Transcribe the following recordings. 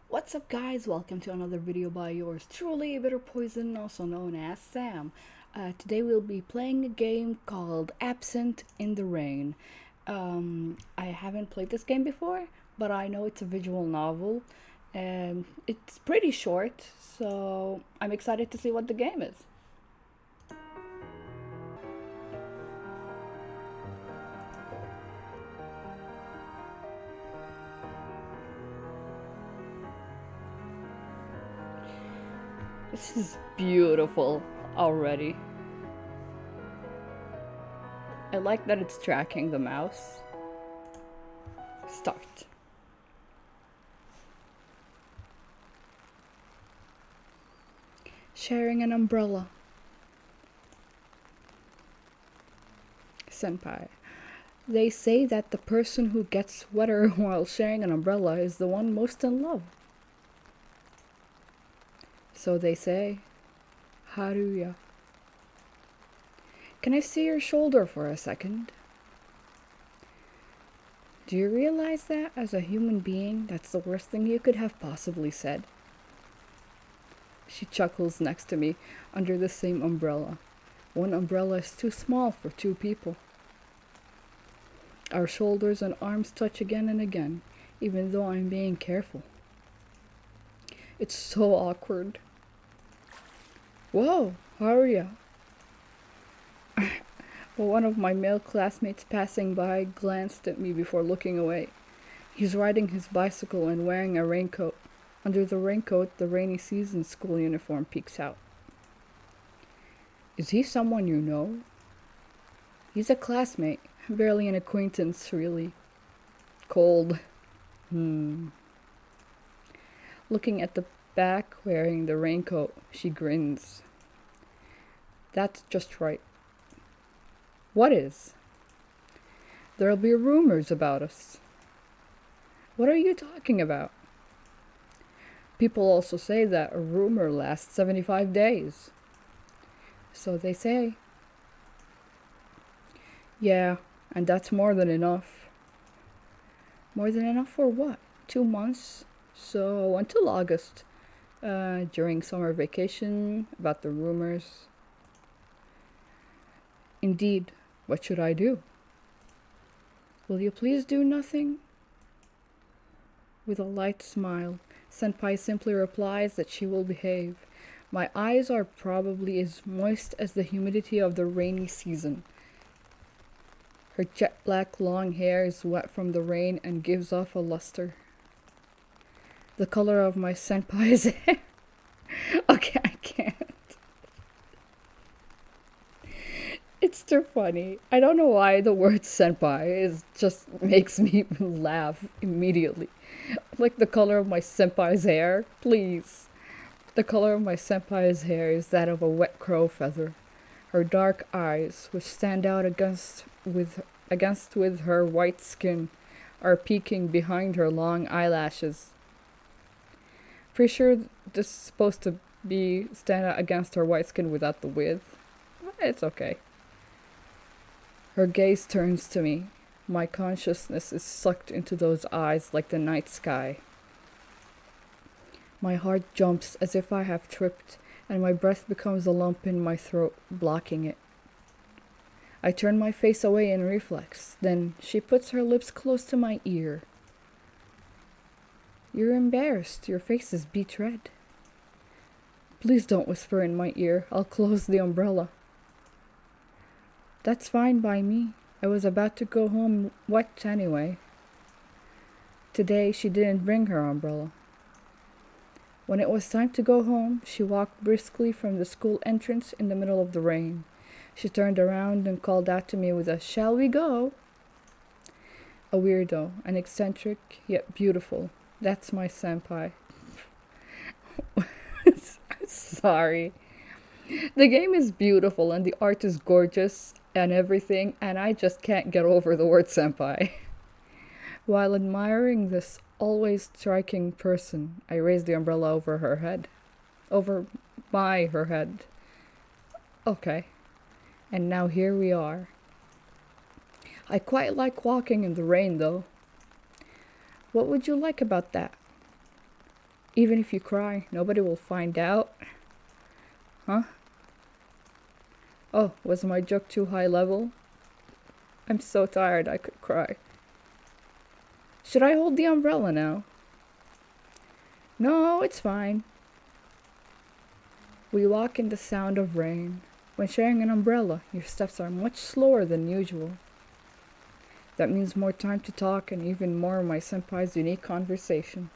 What's up guys, welcome to another video by yours truly, Bitter Poison, also known as Sam. Today we'll be playing a game called Absent in the Rain. I haven't played this game before, but I know it's a visual novel and it's pretty short, so I'm excited to see what the game is. This is beautiful already. I like that it's tracking the mouse. Start. Sharing an umbrella. Senpai. They say that the person who gets wetter while sharing an umbrella is the one most in love. So they say. Haruya. Can I see your shoulder for a second? Do you realize that, as a human being, that's the worst thing you could have possibly said? She chuckles next to me, under the same umbrella. One umbrella is too small for two people. Our shoulders and arms touch again and again, even though I'm being careful. It's so awkward. Whoa, Haruya. One of my male classmates passing by glanced at me before looking away. He's riding his bicycle and wearing a raincoat. Under the raincoat, the rainy season school uniform peeks out. Is he someone you know? He's a classmate, barely an acquaintance, really. Cold. Looking at the back wearing the raincoat, she grins. That's just right. What is? There'll be rumors about us. What are you talking about? People also say that a rumor lasts 75 days. So they say. Yeah, and that's more than enough. More than enough for what? 2 months? So until August. During summer vacation, about the rumors. Indeed, what should I do? Will you please do nothing? With a light smile, Senpai simply replies that she will behave. My eyes are probably as moist as the humidity of the rainy season. Her jet black long hair is wet from the rain and gives off a luster. The color of my senpai's hair. Okay, I can't. It's too funny. I don't know why the word senpai just makes me laugh immediately. Like the color of my senpai's hair, please. The color of my senpai's hair is that of a wet crow feather. Her dark eyes, which stand out against with her white skin, are peeking behind her long eyelashes. Pretty sure this is supposed to be stand out against her white skin without the width. It's okay. Her gaze turns to me. My consciousness is sucked into those eyes like the night sky. My heart jumps as if I have tripped, and my breath becomes a lump in my throat, blocking it. I turn my face away in reflex. Then she puts her lips close to my ear. You're embarrassed. Your face is beet red. Please don't whisper in my ear. I'll close the umbrella. That's fine by me. I was about to go home wet anyway. Today she didn't bring her umbrella. When it was time to go home, she walked briskly from the school entrance in the middle of the rain. She turned around and called out to me with a "Shall we go?" A weirdo, an eccentric, yet beautiful. That's my senpai. Sorry. The game is beautiful and the art is gorgeous and everything, and I just can't get over the word senpai. While admiring this always striking person, I raise the umbrella over her head. Over her head. Okay. And now here we are. I quite like walking in the rain, though. What would you like about that? Even if you cry, nobody will find out. Huh? Oh, was my joke too high level? I'm so tired I could cry. Should I hold the umbrella now? No, it's fine. We walk in the sound of rain. When sharing an umbrella, your steps are much slower than usual. That means more time to talk and even more of my senpai's unique conversation.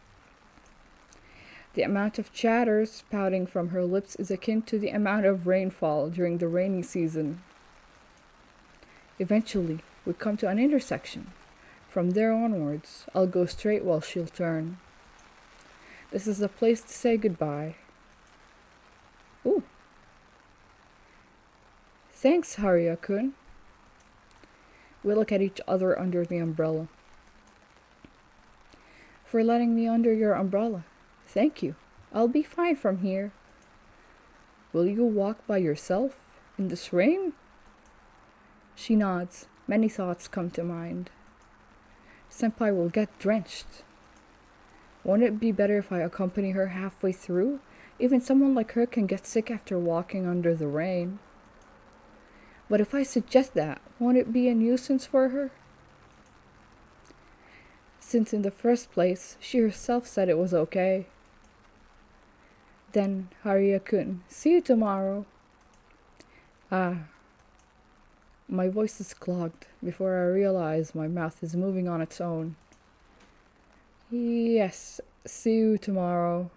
The amount of chatter spouting from her lips is akin to the amount of rainfall during the rainy season. Eventually, we come to an intersection. From there onwards, I'll go straight while she'll turn. This is the place to say goodbye. Ooh. Thanks, Haruya-kun. We look at each other under the umbrella. For letting me under your umbrella. Thank you. I'll be fine from here. Will you walk by yourself in this rain? She nods. Many thoughts come to mind. Senpai will get drenched. Won't it be better if I accompany her halfway through? Even someone like her can get sick after walking under the rain. But if I suggest that, won't it be a nuisance for her? Since in the first place, she herself said it was okay. Then, Haruya-kun, see you tomorrow. Ah. My voice is clogged before I realize my mouth is moving on its own. Yes, see you tomorrow.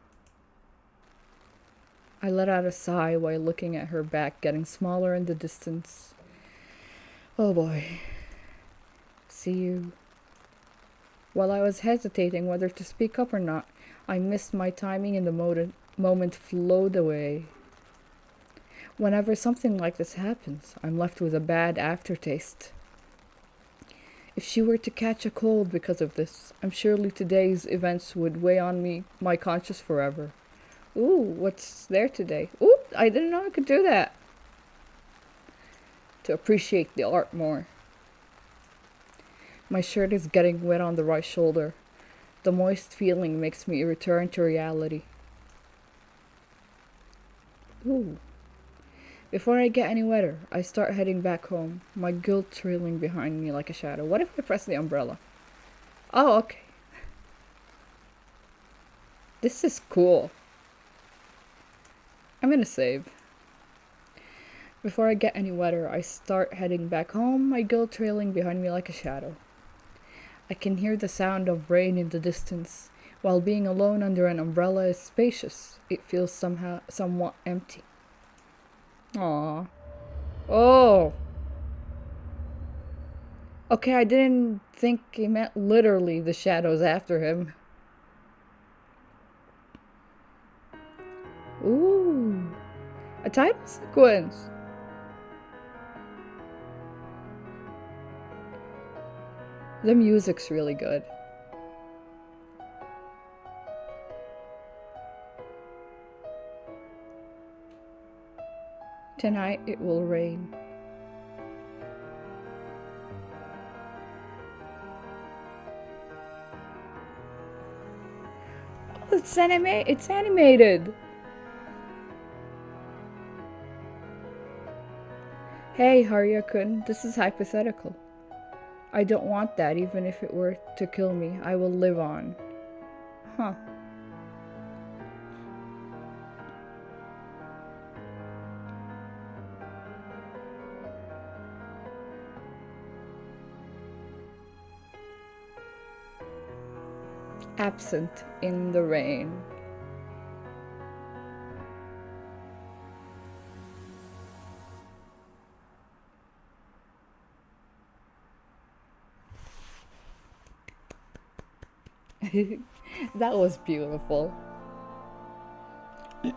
I let out a sigh while looking at her back getting smaller in the distance. Oh boy. See you. While I was hesitating whether to speak up or not, I missed my timing and the moment flowed away. Whenever something like this happens, I'm left with a bad aftertaste. If she were to catch a cold because of this, I'm surely today's events would weigh on my conscience forever. Ooh, what's there today? Ooh, I didn't know I could do that. To appreciate the art more. My shirt is getting wet on the right shoulder. The moist feeling makes me return to reality. Ooh. Before I get any wetter, I start heading back home, my guilt trailing behind me like a shadow. What if I press the umbrella? Oh, okay. This is cool. I'm gonna save. Before I get any wetter, I start heading back home, my guilt trailing behind me like a shadow. I can hear the sound of rain in the distance. While being alone under an umbrella is spacious, it feels somewhat empty. Aww. Oh! Okay, I didn't think he meant literally the shadows after him. Ooh! A title sequence! The music's really good. Tonight it will rain. Oh, it's animated. Hey, Haruya-kun, this is hypothetical. I don't want that even if it were to kill me. I will live on. Huh. Absent in the rain. That was beautiful. The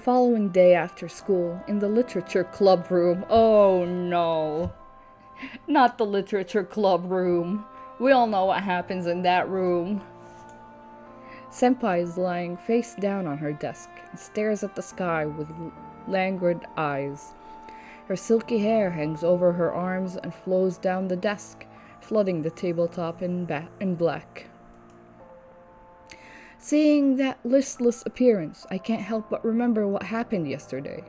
following day after school, in the literature club room. Oh no. Not the literature club room. We all know what happens in that room. Senpai is lying face down on her desk and stares at the sky with languid eyes. Her silky hair hangs over her arms and flows down the desk, flooding the tabletop in black. Seeing that listless appearance, I can't help but remember what happened yesterday.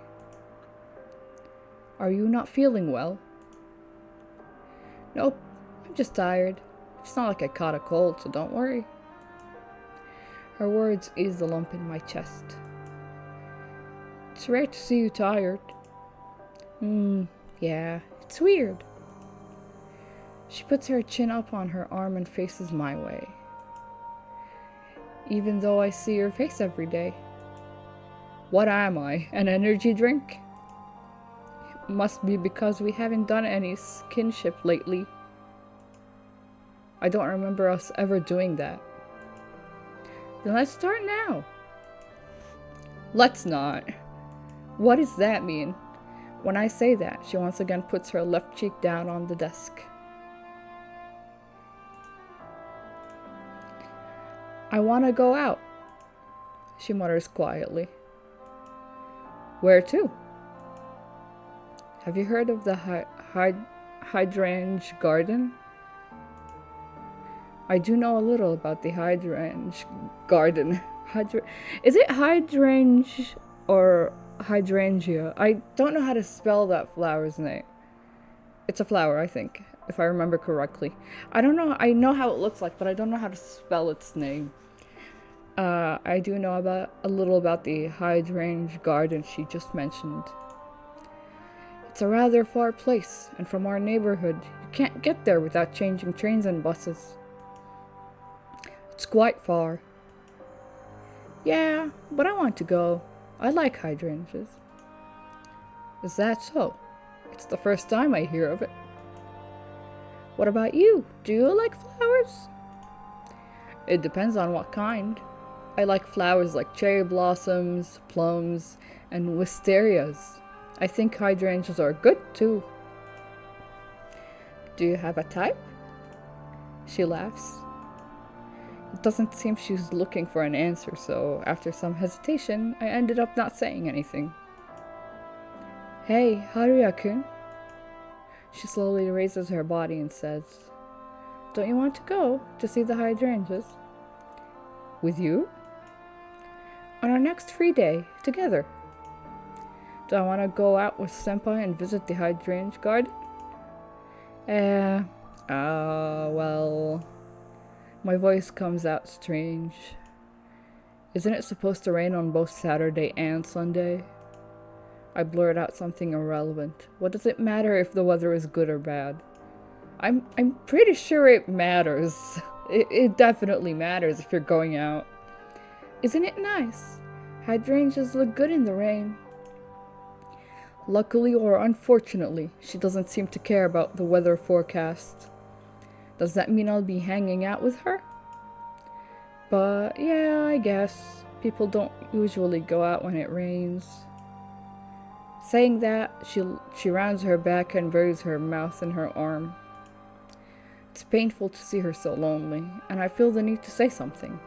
Are you not feeling well? Nope, I'm just tired. It's not like I caught a cold, so don't worry. Her words eased the lump in my chest. It's rare to see you tired. Yeah, it's weird. She puts her chin up on her arm and faces my way. Even though I see your face every day. What am I, an energy drink? Must be because we haven't done any kinship lately. I don't remember us ever doing that. Then let's start now. Let's not. What does that mean? When I say that, she once again puts her left cheek down on the desk. I want to go out, she mutters quietly. Where to? Have you heard of the hydrangea garden? I do know a little about the hydrangea garden. Is it hydrangea or hydrangea? I don't know how to spell that flower's name. It's a flower, I think, if I remember correctly. I don't know. I know how it looks like, but I don't know how to spell its name. I do know a little about the hydrangea garden she just mentioned. It's a rather far place, and from our neighborhood, you can't get there without changing trains and buses. It's quite far. Yeah, but I want to go. I like hydrangeas. Is that so? It's the first time I hear of it. What about you? Do you like flowers? It depends on what kind. I like flowers like cherry blossoms, plums, and wisterias. I think hydrangeas are good too. Do you have a type? She laughs. It doesn't seem she's looking for an answer, so after some hesitation, I ended up not saying anything. Hey, Haruya-kun. She slowly raises her body and says, Don't you want to go to see the hydrangeas? With you? On our next free day, together. Do I want to go out with Senpai and visit the hydrangea garden? Well... My voice comes out strange. Isn't it supposed to rain on both Saturday and Sunday? I blurt out something irrelevant. What does it matter if the weather is good or bad? I'm pretty sure it matters. It definitely matters if you're going out. Isn't it nice? Hydrangeas look good in the rain. Luckily or unfortunately, she doesn't seem to care about the weather forecast. Does that mean I'll be hanging out with her? But yeah, I guess. People don't usually go out when it rains. Saying that, she rounds her back and buries her mouth in her arm. It's painful to see her so lonely, and I feel the need to say something.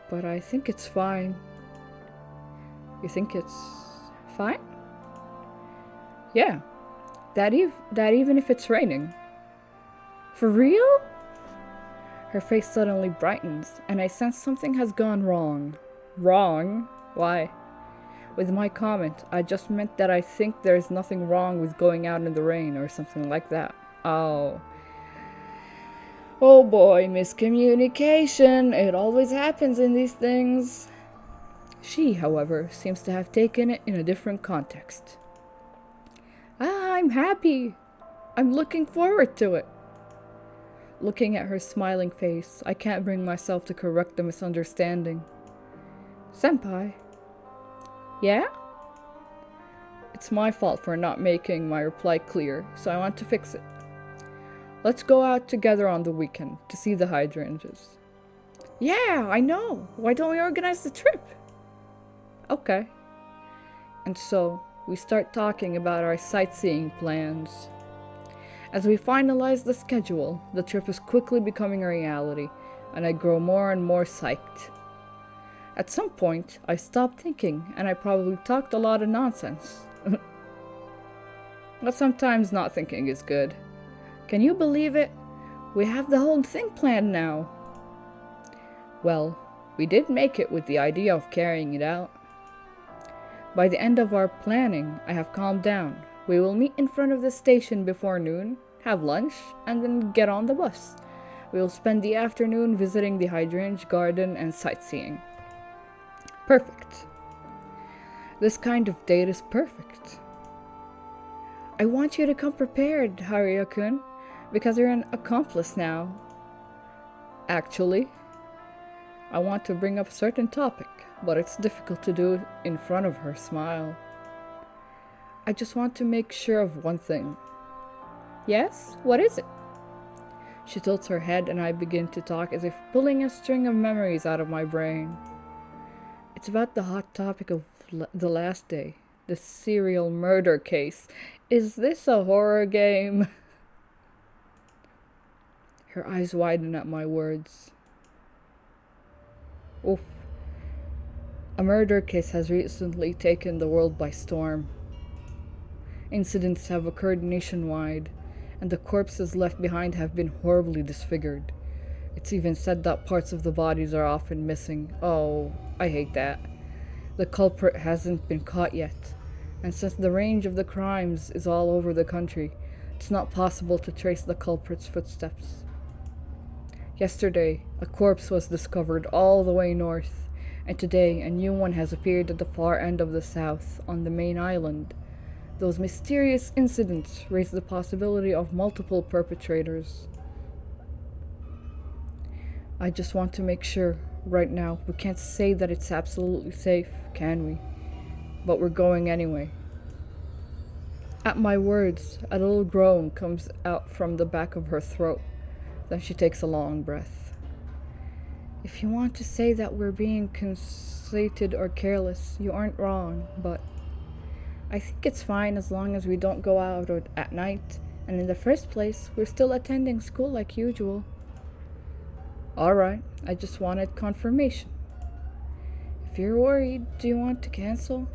But I think it's fine. You think it's fine? Yeah. That even if it's raining. For real? Her face suddenly brightens, and I sense something has gone wrong. Wrong? Why? With my comment, I just meant that I think there's nothing wrong with going out in the rain or something like that. Oh. Oh boy, miscommunication. It always happens in these things. She, however, seems to have taken it in a different context. I'm happy. I'm looking forward to it. Looking at her smiling face, I can't bring myself to correct the misunderstanding. Senpai. Yeah? It's my fault for not making my reply clear, so I want to fix it. Let's go out together on the weekend to see the hydrangeas. Yeah, I know. Why don't we organize the trip? Okay. And so, we start talking about our sightseeing plans. As we finalize the schedule, the trip is quickly becoming a reality, and I grow more and more psyched. At some point, I stopped thinking, and I probably talked a lot of nonsense. But sometimes not thinking is good. Can you believe it? We have the whole thing planned now. Well, we did make it with the idea of carrying it out. By the end of our planning, I have calmed down. We will meet in front of the station before noon, have lunch, and then get on the bus. We will spend the afternoon visiting the hydrangea garden and sightseeing. Perfect. This kind of date is perfect. I want you to come prepared, Haruya-kun, because you're an accomplice now. Actually, I want to bring up a certain topic, but it's difficult to do in front of her smile. I just want to make sure of one thing. Yes? What is it? She tilts her head and I begin to talk as if pulling a string of memories out of my brain. It's about the hot topic of the last day, the serial murder case. Is this a horror game? Her eyes widen at my words. Oof. A murder case has recently taken the world by storm. Incidents have occurred nationwide, and the corpses left behind have been horribly disfigured. It's even said that parts of the bodies are often missing. Oh, I hate that. The culprit hasn't been caught yet, and since the range of the crimes is all over the country, it's not possible to trace the culprit's footsteps. Yesterday, a corpse was discovered all the way north, and today a new one has appeared at the far end of the south, on the main island. Those mysterious incidents raise the possibility of multiple perpetrators. I just want to make sure, right now, we can't say that it's absolutely safe, can we? But we're going anyway. At my words, a little groan comes out from the back of her throat. Then she takes a long breath. If you want to say that we're being conceited or careless, you aren't wrong, but I think it's fine as long as we don't go out at night, and in the first place, we're still attending school like usual. Alright, I just wanted confirmation. If you're worried, do you want to cancel?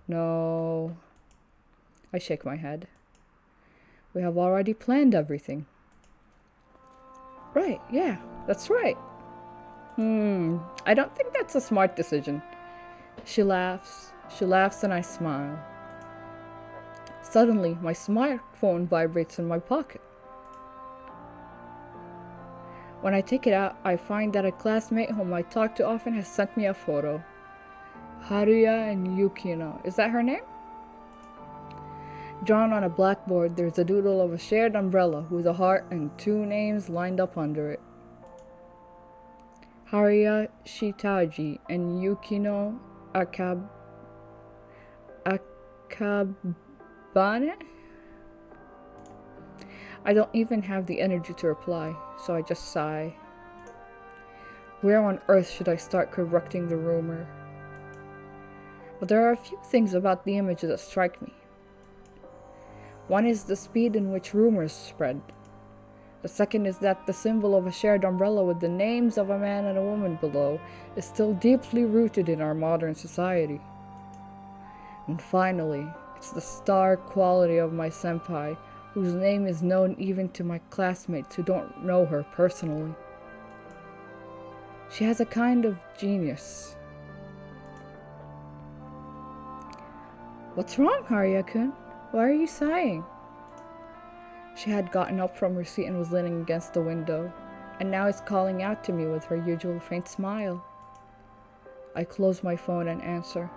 No. I shake my head. We have already planned everything. Right, yeah, that's right. I don't think that's a smart decision. She laughs and I smile. Suddenly, my smartphone vibrates in my pocket. When I take it out, I find that a classmate whom I talk to often has sent me a photo. Haruya and Yukino. Is that her name? Drawn on a blackboard, there's a doodle of a shared umbrella with a heart and two names lined up under it. Haruya Shitaji and Yukino Akabane? I don't even have the energy to reply, so I just sigh. Where on earth should I start correcting the rumor? But there are a few things about the image that strike me. One is the speed in which rumors spread. The second is that the symbol of a shared umbrella with the names of a man and a woman below is still deeply rooted in our modern society. And finally, it's the star quality of my senpai, whose name is known even to my classmates who don't know her personally. She has a kind of genius. What's wrong, Haruya-kun? Why are you sighing? She had gotten up from her seat and was leaning against the window, and now is calling out to me with her usual faint smile. I close my phone and answer.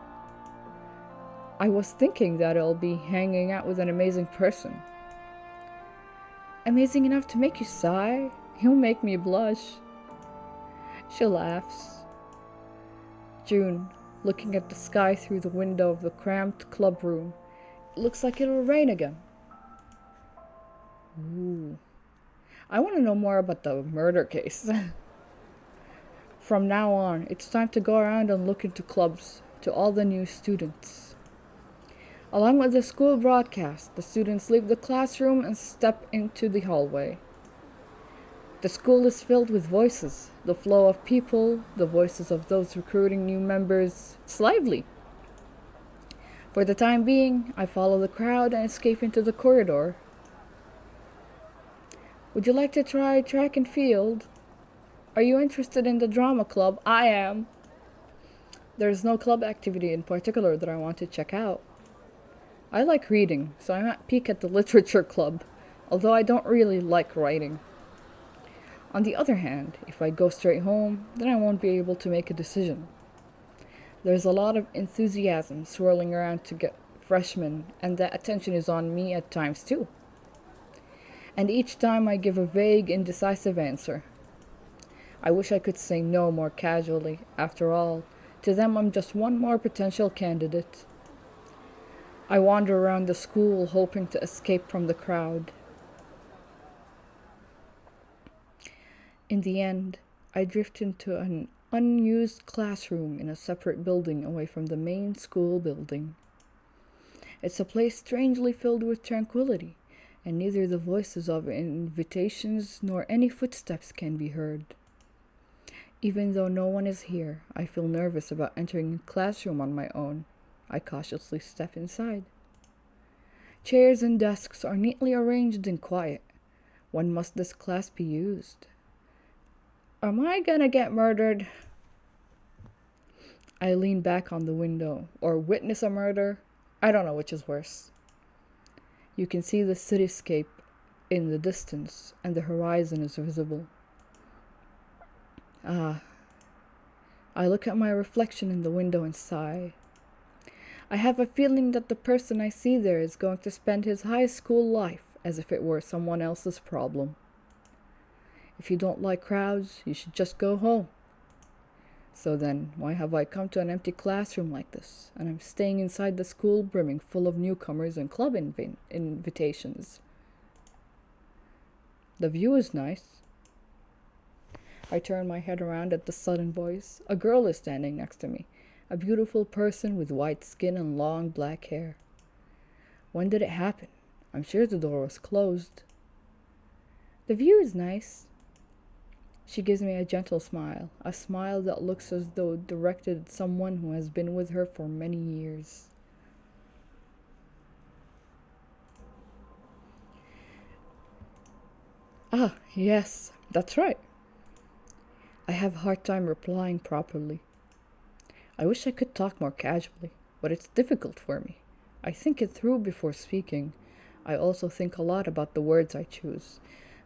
I was thinking that I'll be hanging out with an amazing person. Amazing enough to make you sigh? He'll make me blush. She laughs. June, looking at the sky through the window of the cramped club room. It looks like it'll rain again. Ooh. I want to know more about the murder case. From now on, it's time to go around and look into clubs to all the new students. Along with the school broadcast, the students leave the classroom and step into the hallway. The school is filled with voices, the flow of people, the voices of those recruiting new members. It's lively. For the time being, I follow the crowd and escape into the corridor. Would you like to try track and field? Are you interested in the drama club? I am. There's no club activity in particular that I want to check out. I like reading, so I might peek at the literature club, although I don't really like writing. On the other hand, if I go straight home, then I won't be able to make a decision. There's a lot of enthusiasm swirling around to get freshmen, and that attention is on me at times too. And each time I give a vague, indecisive answer. I wish I could say no more casually. After all, to them I'm just one more potential candidate. I wander around the school hoping to escape from the crowd. In the end, I drift into an unused classroom in a separate building away from the main school building. It's a place strangely filled with tranquility, and neither the voices of invitations nor any footsteps can be heard. Even though no one is here, I feel nervous about entering a classroom on my own. I cautiously step inside. Chairs and desks are neatly arranged and quiet. When must this class be used? Am I gonna get murdered? I lean back on the window, or witness a murder. I don't know which is worse. You can see the cityscape in the distance, and the horizon is visible. Ah, I look at my reflection in the window and sigh. I have a feeling that the person I see there is going to spend his high school life as if it were someone else's problem. If you don't like crowds, you should just go home. So then, why have I come to an empty classroom like this, and I'm staying inside the school brimming full of newcomers and club invitations? The view is nice. I turn my head around at the sudden voice. A girl is standing next to me, a beautiful person with white skin and long black hair. When did it happen? I'm sure the door was closed. The view is nice. She gives me a gentle smile, a smile that looks as though directed at someone who has been with her for many years. Ah, yes, that's right. I have a hard time replying properly. I wish I could talk more casually, but it's difficult for me. I think it through before speaking. I also think a lot about the words I choose.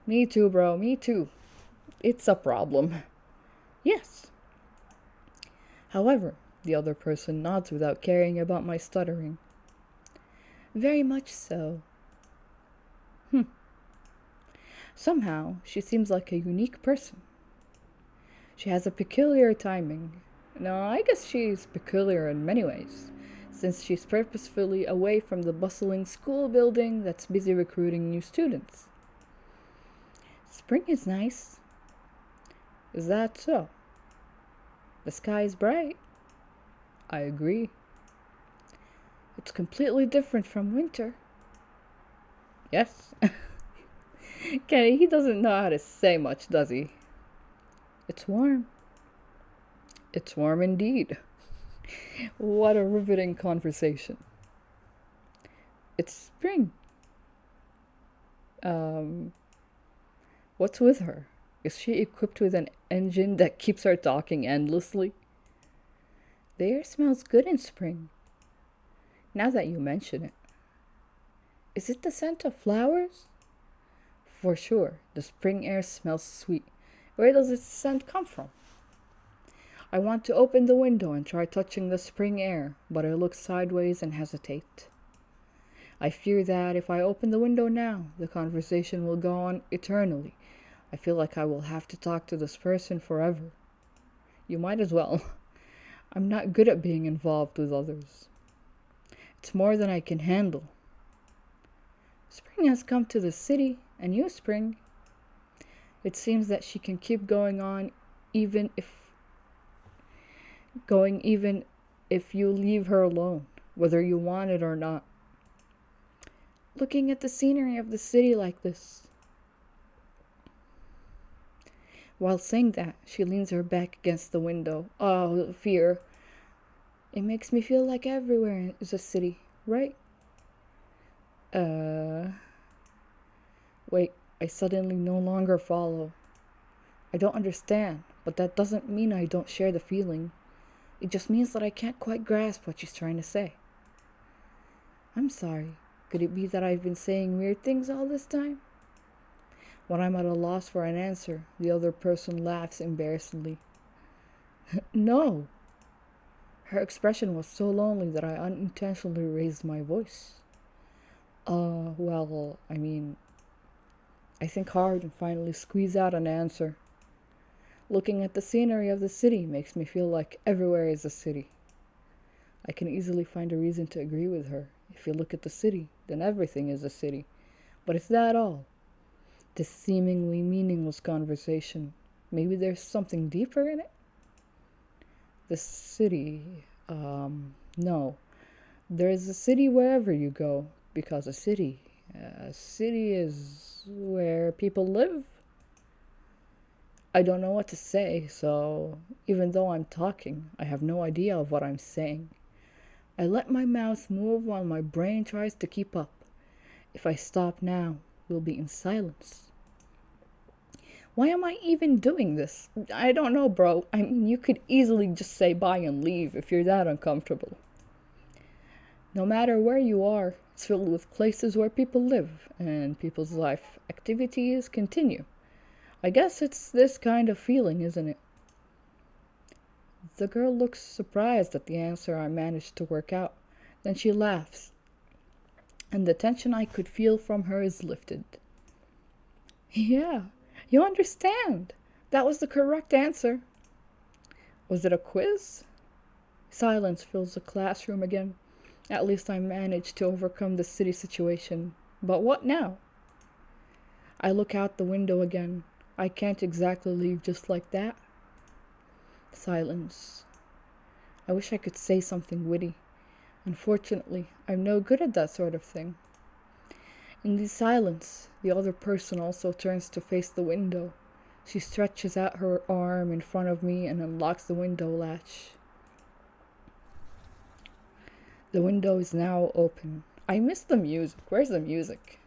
Me too, bro, me too. It's a problem. Yes. However, the other person nods without caring about my stuttering. Very much so. Somehow, she seems like a unique person. She has a peculiar timing. No, I guess she's peculiar in many ways, since she's purposefully away from the bustling school building that's busy recruiting new students. Spring is nice. Is that so? The sky is bright. I agree. It's completely different from winter. Yes. Kenny, he doesn't know how to say much, does he? It's warm. It's warm indeed. What a riveting conversation. It's spring. What's with her? Is she equipped with an engine that keeps her talking endlessly? The air smells good in spring. Now that you mention it. Is it the scent of flowers? For sure, the spring air smells sweet. Where does its scent come from? I want to open the window and try touching the spring air, but I look sideways and hesitate. I fear that if I open the window now, the conversation will go on eternally. I feel like I will have to talk to this person forever. You might as well. I'm not good at being involved with others. It's more than I can handle. Spring has come to the city, and you, Spring. It seems that she can keep even if you leave her alone, whether you want it or not. Looking at the scenery of the city like this. While saying that, she leans her back against the window. Oh, fear. It makes me feel like everywhere is a city, right? Wait, I suddenly no longer follow. I don't understand, but that doesn't mean I don't share the feeling. It just means that I can't quite grasp what she's trying to say. I'm sorry. Could it be that I've been saying weird things all this time? When I'm at a loss for an answer, the other person laughs embarrassedly. No! Her expression was so lonely that I unintentionally raised my voice. Well, I mean, I think hard and finally squeeze out an answer. Looking at the scenery of the city makes me feel like everywhere is a city. I can easily find a reason to agree with her. If you look at the city, then everything is a city. But is that all? This seemingly meaningless conversation. Maybe there's something deeper in it? The city, no. There is a city wherever you go, because a city is where people live. I don't know what to say, so even though I'm talking, I have no idea of what I'm saying. I let my mouth move while my brain tries to keep up. If I stop now, we'll be in silence. Why am I even doing this? I don't know, bro. I mean, you could easily just say bye and leave if you're that uncomfortable. No matter where you are, it's filled with places where people live and people's life activities continue. I guess it's this kind of feeling, isn't it? The girl looks surprised at the answer I managed to work out. Then she laughs, and the tension I could feel from her is lifted. Yeah, you understand. That was the correct answer. Was it a quiz? Silence fills the classroom again. At least I managed to overcome the city situation. But what now? I look out the window again. I can't exactly leave just like that. Silence. I wish I could say something witty. Unfortunately, I'm no good at that sort of thing. In the silence, the other person also turns to face the window. She stretches out her arm in front of me and unlocks the window latch. The window is now open. I miss the music. Where's the music?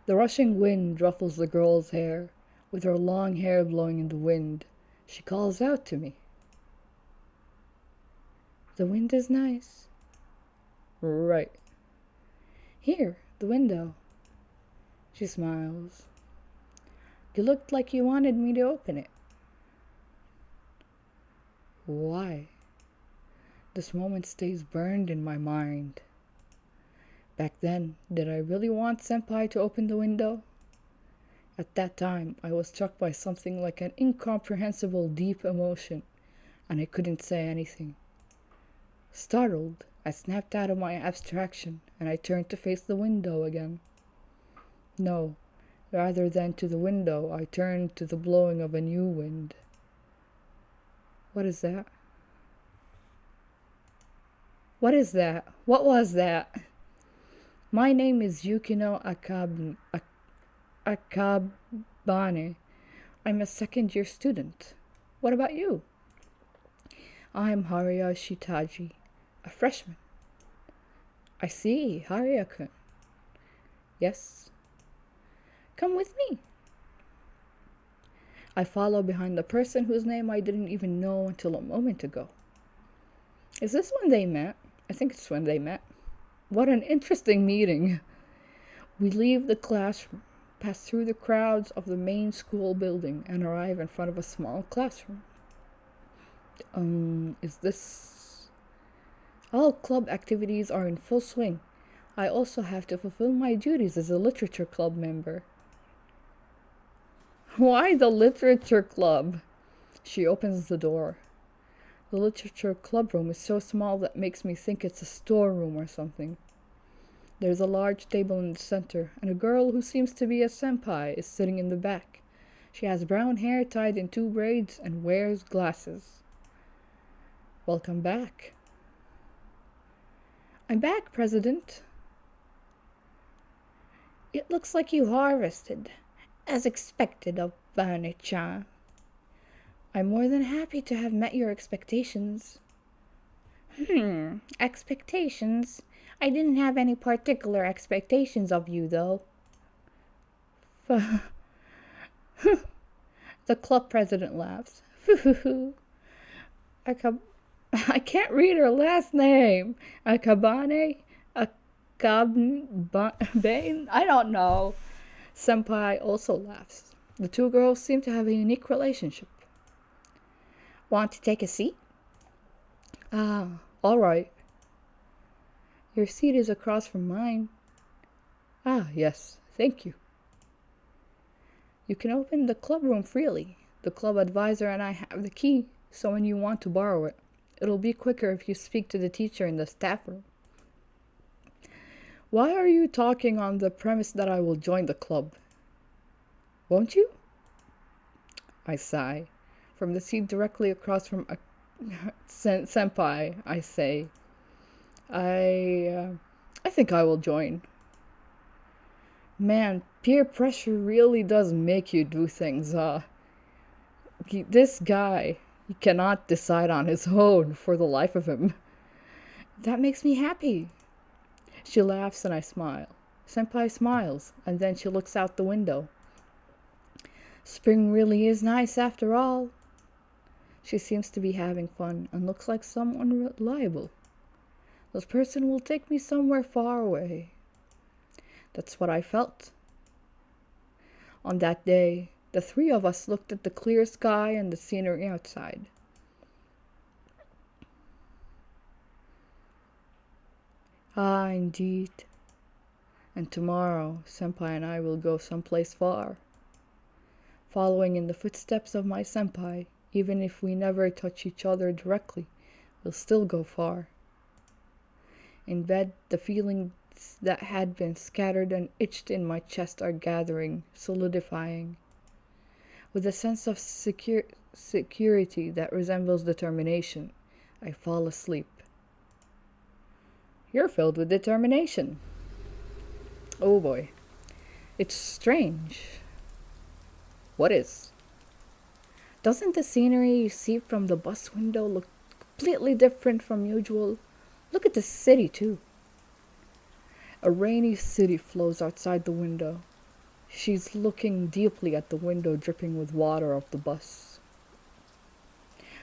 The rushing wind ruffles the girl's hair. With her long hair blowing in the wind, she calls out to me. The wind is nice. Right. Here, the window. She smiles. You looked like you wanted me to open it. Why? This moment stays burned in my mind. Back then, did I really want Senpai to open the window? At that time, I was struck by something like an incomprehensible deep emotion, and I couldn't say anything. Startled, I snapped out of my abstraction, and I turned to face the window again. No, rather than to the window, I turned to the blowing of a new wind. What is that? What is that? What was that? My name is Yukino Akabane. I'm a second-year student. What about you? I'm Haruya Shitaji, a freshman. I see, Haruya-kun. Yes. Come with me. I follow behind the person whose name I didn't even know until a moment ago. Is this when they met? I think it's when they met. What an interesting meeting. We leave the classroom, pass through the crowds of the main school building, and arrive in front of a small classroom. Is this... All club activities are in full swing. I also have to fulfill my duties as a literature club member. Why the literature club? She opens the door. The literature club room is so small that makes me think it's a storeroom or something. There's a large table in the center, and a girl who seems to be a senpai is sitting in the back. She has brown hair tied in 2 braids and wears glasses. Welcome back. I'm back, President. It looks like you harvested, as expected of Bane-chan. I'm more than happy to have met your expectations. Expectations? I didn't have any particular expectations of you, though. The club president laughs. Akab- I can't read her last name. Akabane? Akabane? I don't know. Senpai also laughs. The two girls seem to have a unique relationship. Want to take a seat? Ah, all right. Your seat is across from mine. Ah, yes, thank you. You can open the club room freely. The club advisor and I have the key, so when you want to borrow it, it'll be quicker if you speak to the teacher in the staff room. Why are you talking on the premise that I will join the club? Won't you? I sigh. From the seat directly across from a senpai, I say, I think I will join. Man, peer pressure really does make you do things. This guy, he cannot decide on his own for the life of him. That makes me happy. She laughs and I smile. Senpai smiles, and then she looks out the window. Spring really is nice after all. She seems to be having fun and looks like someone reliable. This person will take me somewhere far away. That's what I felt. On that day, the three of us looked at the clear sky and the scenery outside. Ah, indeed. And tomorrow, Senpai and I will go someplace far. Following in the footsteps of my senpai, even if we never touch each other directly, we'll still go far. In bed, the feelings that had been scattered and itched in my chest are gathering, solidifying. With a sense of security that resembles determination, I fall asleep. You're filled with determination. Oh boy. It's strange. What is? Doesn't the scenery you see from the bus window look completely different from usual? Look at the city, too. A rainy city flows outside the window. She's looking deeply at the window dripping with water of the bus.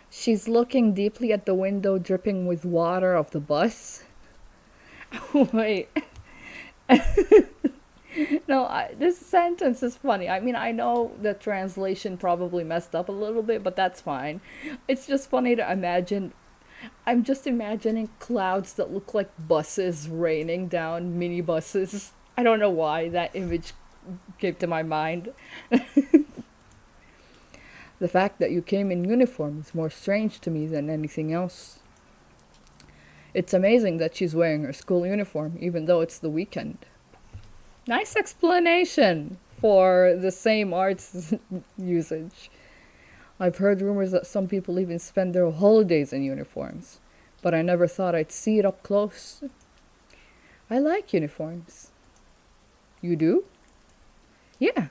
She's looking deeply at the window dripping with water of the bus? Wait. No, this sentence is funny. I mean, I know the translation probably messed up a little bit, but that's fine. It's just funny to imagine. I'm just imagining clouds that look like buses raining down minibuses. I don't know why that image came to my mind. The fact that you came in uniform is more strange to me than anything else. It's amazing that she's wearing her school uniform, even though it's the weekend. Nice explanation for the same arts usage. I've heard rumors that some people even spend their holidays in uniforms, but I never thought I'd see it up close. I like uniforms. You do? Yeah.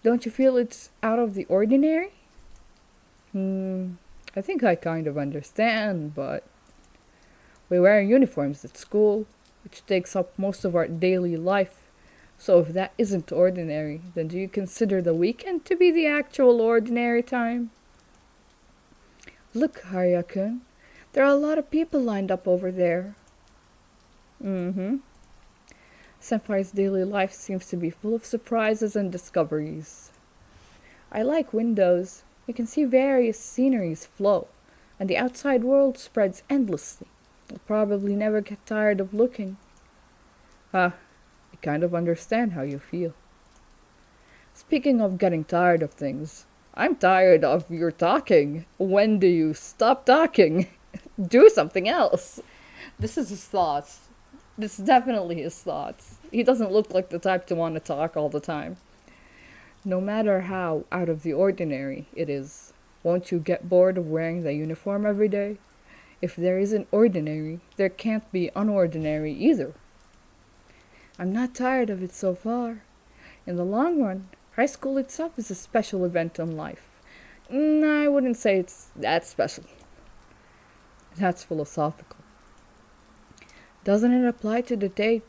Don't you feel it's out of the ordinary? I think I kind of understand, but we wear uniforms at school, which takes up most of our daily life. So if that isn't ordinary, then do you consider the weekend to be the actual ordinary time? Look, Harya-kun, there are a lot of people lined up over there. Senpai's daily life seems to be full of surprises and discoveries. I like windows. You can see various sceneries flow, and the outside world spreads endlessly. I'll probably never get tired of looking. I kind of understand how you feel. Speaking of getting tired of things, I'm tired of your talking. When do you stop talking? Do something else. This is his thoughts. This is definitely his thoughts. He doesn't look like the type to want to talk all the time. No matter how out of the ordinary it is, won't you get bored of wearing the uniform every day? If there isn't ordinary, there can't be unordinary either. I'm not tired of it so far. In the long run, high school itself is a special event in life. I wouldn't say it's that special. That's philosophical. Doesn't it apply to the day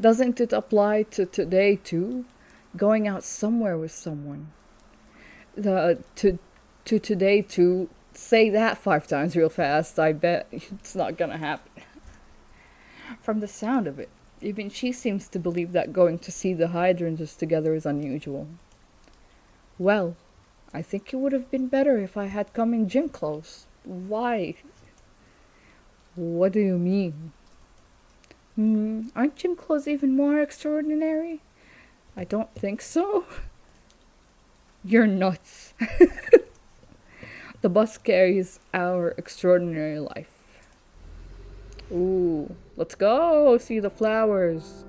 doesn't it apply to today too? going out somewhere with someone. The to today to say that 5 times real fast, I bet it's not gonna happen. From the sound of it, even she seems to believe that going to see the hydrangeas together is unusual. Well, I think it would have been better if I had come in gym clothes. Why? What do you mean? Aren't gym clothes even more extraordinary? I don't think so. You're nuts. The bus carries our extraordinary life. Ooh, let's go see the flowers.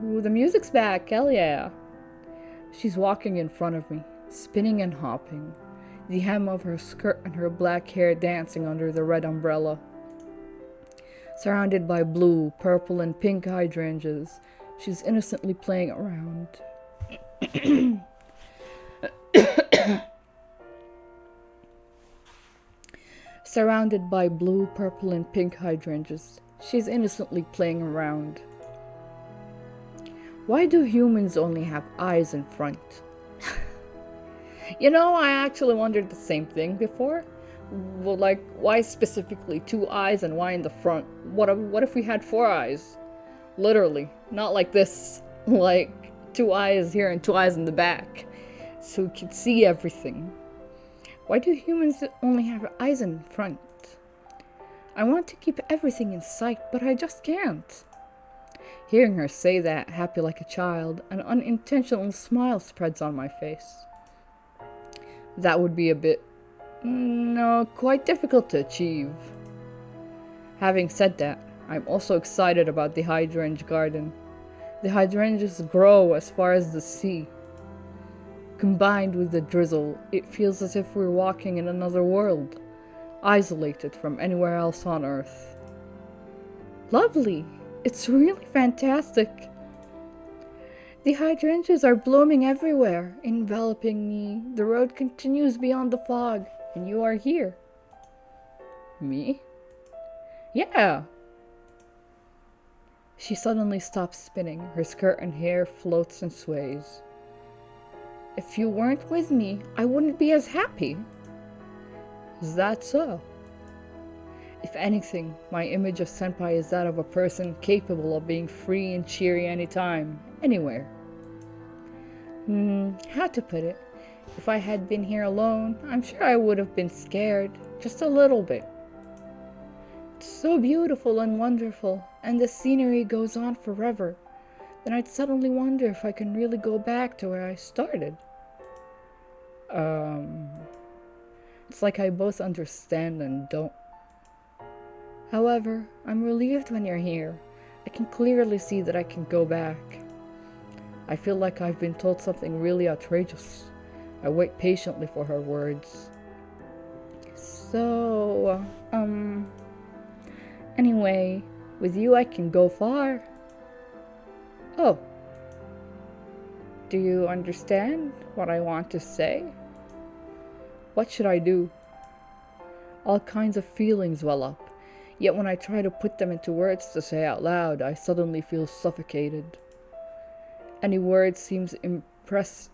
Ooh, the music's back. Hell yeah. She's walking in front of me, spinning and hopping, the hem of her skirt and her black hair dancing under the red umbrella. Surrounded by blue, purple, and pink hydrangeas, she's innocently playing around. Surrounded by blue, purple, and pink hydrangeas, she's innocently playing around. Why do humans only have eyes in front? I actually wondered the same thing before. Well, like, why specifically 2 eyes and why in the front? What if we had 4 eyes? Literally, not like this. Like 2 eyes here and 2 eyes in the back, so we could see everything. Why do humans only have eyes in front? I want to keep everything in sight, but I just can't. Hearing her say that, happy like a child, an unintentional smile spreads on my face. That would be quite difficult to achieve. Having said that, I'm also excited about the hydrangea garden. The hydrangeas grow as far as the sea. Combined with the drizzle, it feels as if we're walking in another world, isolated from anywhere else on Earth. Lovely! It's really fantastic! The hydrangeas are blooming everywhere, enveloping me. The road continues beyond the fog, and you are here. Me? Yeah! She suddenly stops spinning. Her skirt and hair floats and sways. If you weren't with me, I wouldn't be as happy. Is that so? If anything, my image of Senpai is that of a person capable of being free and cheery anytime, anywhere. How to put it? If I had been here alone, I'm sure I would have been scared, just a little bit. It's so beautiful and wonderful, and the scenery goes on forever. Then I'd suddenly wonder if I can really go back to where I started. It's like I both understand and don't. However, I'm relieved when you're here. I can clearly see that I can go back. I feel like I've been told something really outrageous. I wait patiently for her words. So, anyway, with you I can go far. Oh. Do you understand what I want to say? What should I do? All kinds of feelings well up, yet when I try to put them into words to say out loud, I suddenly feel suffocated. Any word seems imprecise,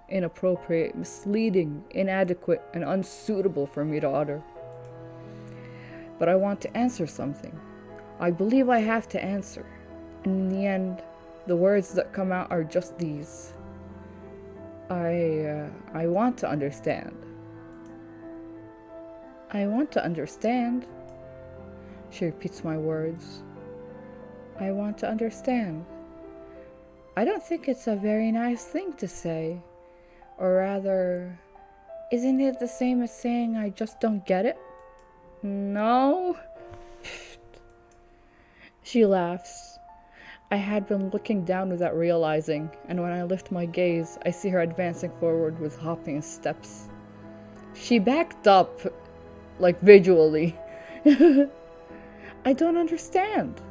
inappropriate, misleading, inadequate, and unsuitable for me to utter. But I want to answer something. I believe I have to answer, and in the end, the words that come out are just these. I want to understand. I want to understand. She repeats my words. I want to understand. I don't think it's a very nice thing to say. Or rather, isn't it the same as saying I just don't get it? No? She laughs. I had been looking down without realizing, and when I lift my gaze, I see her advancing forward with hopping steps. She backed up, like visually. I don't understand.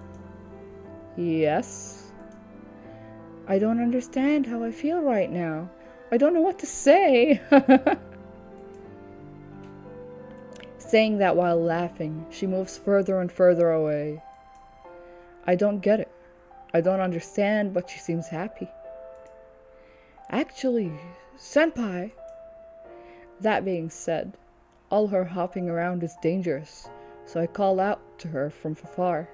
Yes? I don't understand how I feel right now. I don't know what to say. Saying that while laughing, she moves further and further away. I don't get it. I don't understand, but she seems happy. Actually, Senpai, that being said, all her hopping around is dangerous, so I call out to her from afar.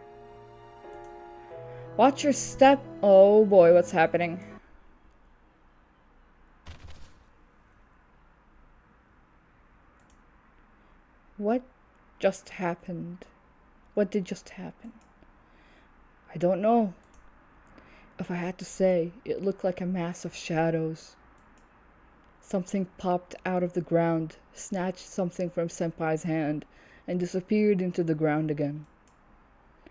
Watch your step. Oh boy, what's happening? What just happened? What did just happen? I don't know. If I had to say, it looked like a mass of shadows. Something popped out of the ground, snatched something from Senpai's hand, and disappeared into the ground again.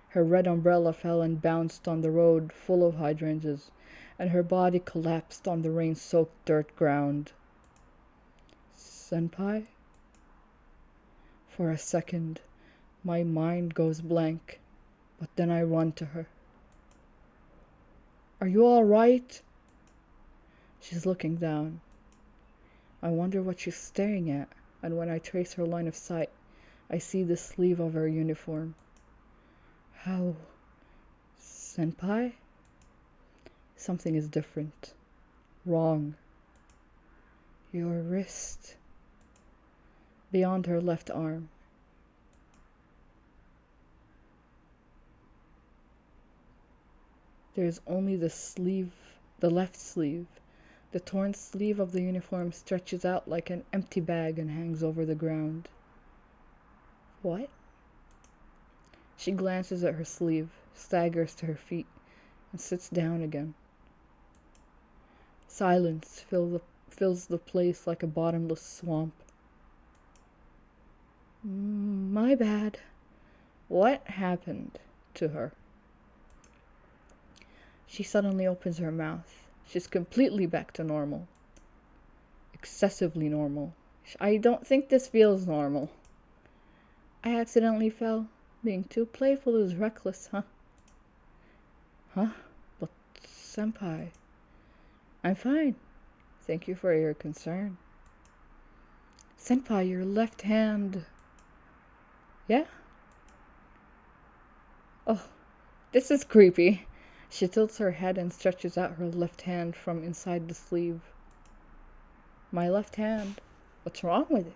Her red umbrella fell and bounced on the road full of hydrangeas, and her body collapsed on the rain-soaked dirt ground. Senpai? For a second, my mind goes blank, but then I run to her. Are you all right? She's looking down. I wonder what she's staring at, and when I trace her line of sight, I see the sleeve of her uniform. How? Senpai? Something is different. Wrong. Your wrist. Beyond her left arm. There's only the left sleeve. The torn sleeve of the uniform stretches out like an empty bag and hangs over the ground. What? She glances at her sleeve, staggers to her feet, and sits down again. Silence fills the place like a bottomless swamp. My bad. What happened to her? She suddenly opens her mouth. She's completely back to normal. Excessively normal. I don't think this feels normal. I accidentally fell. Being too playful is reckless, huh? Huh? But, Senpai, I'm fine. Thank you for your concern. Senpai, your left hand. Yeah? Oh, this is creepy. She tilts her head and stretches out her left hand from inside the sleeve. My left hand? What's wrong with it?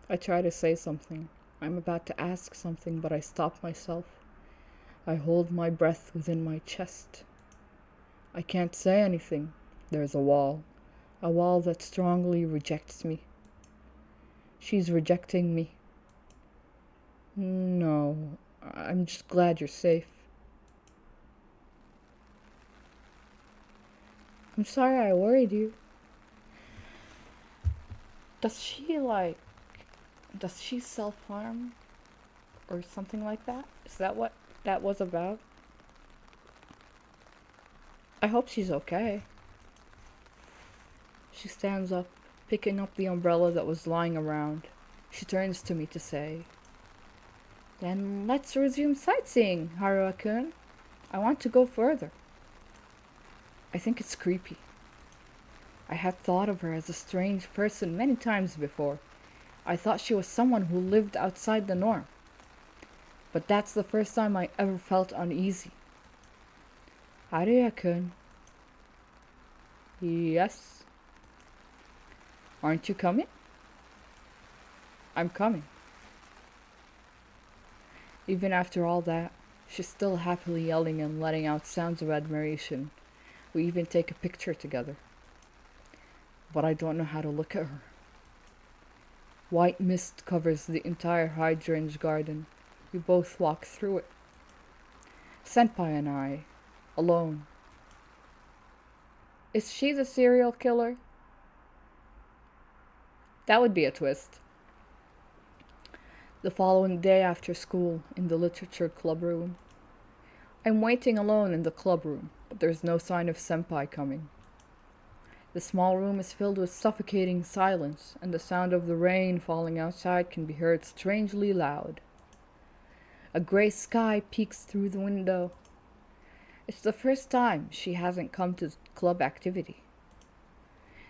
I try to say something. I'm about to ask something, but I stop myself. I hold my breath within my chest. I can't say anything. There's a wall that strongly rejects me. She's rejecting me. No, I'm just glad you're safe. I'm sorry I worried you. Does she self-harm? Or something like that? Is that what that was about? I hope she's okay. She stands up, picking up the umbrella that was lying around. She turns to me to say, Then let's resume sightseeing, Haruha-kun. I want to go further. I think it's creepy. I had thought of her as a strange person many times before. I thought she was someone who lived outside the norm. But that's the first time I ever felt uneasy. Haruha-kun. Yes? Aren't you coming? I'm coming. Even after all that, she's still happily yelling and letting out sounds of admiration. We even take a picture together. But I don't know how to look at her. White mist covers the entire hydrangea garden. We both walk through it. Senpai and I, alone. Is she the serial killer? That would be a twist. The following day after school, in the literature club room. I'm waiting alone in the club room, but there's no sign of Senpai coming. The small room is filled with suffocating silence, and the sound of the rain falling outside can be heard strangely loud. A gray sky peeks through the window. It's the first time she hasn't come to club activity.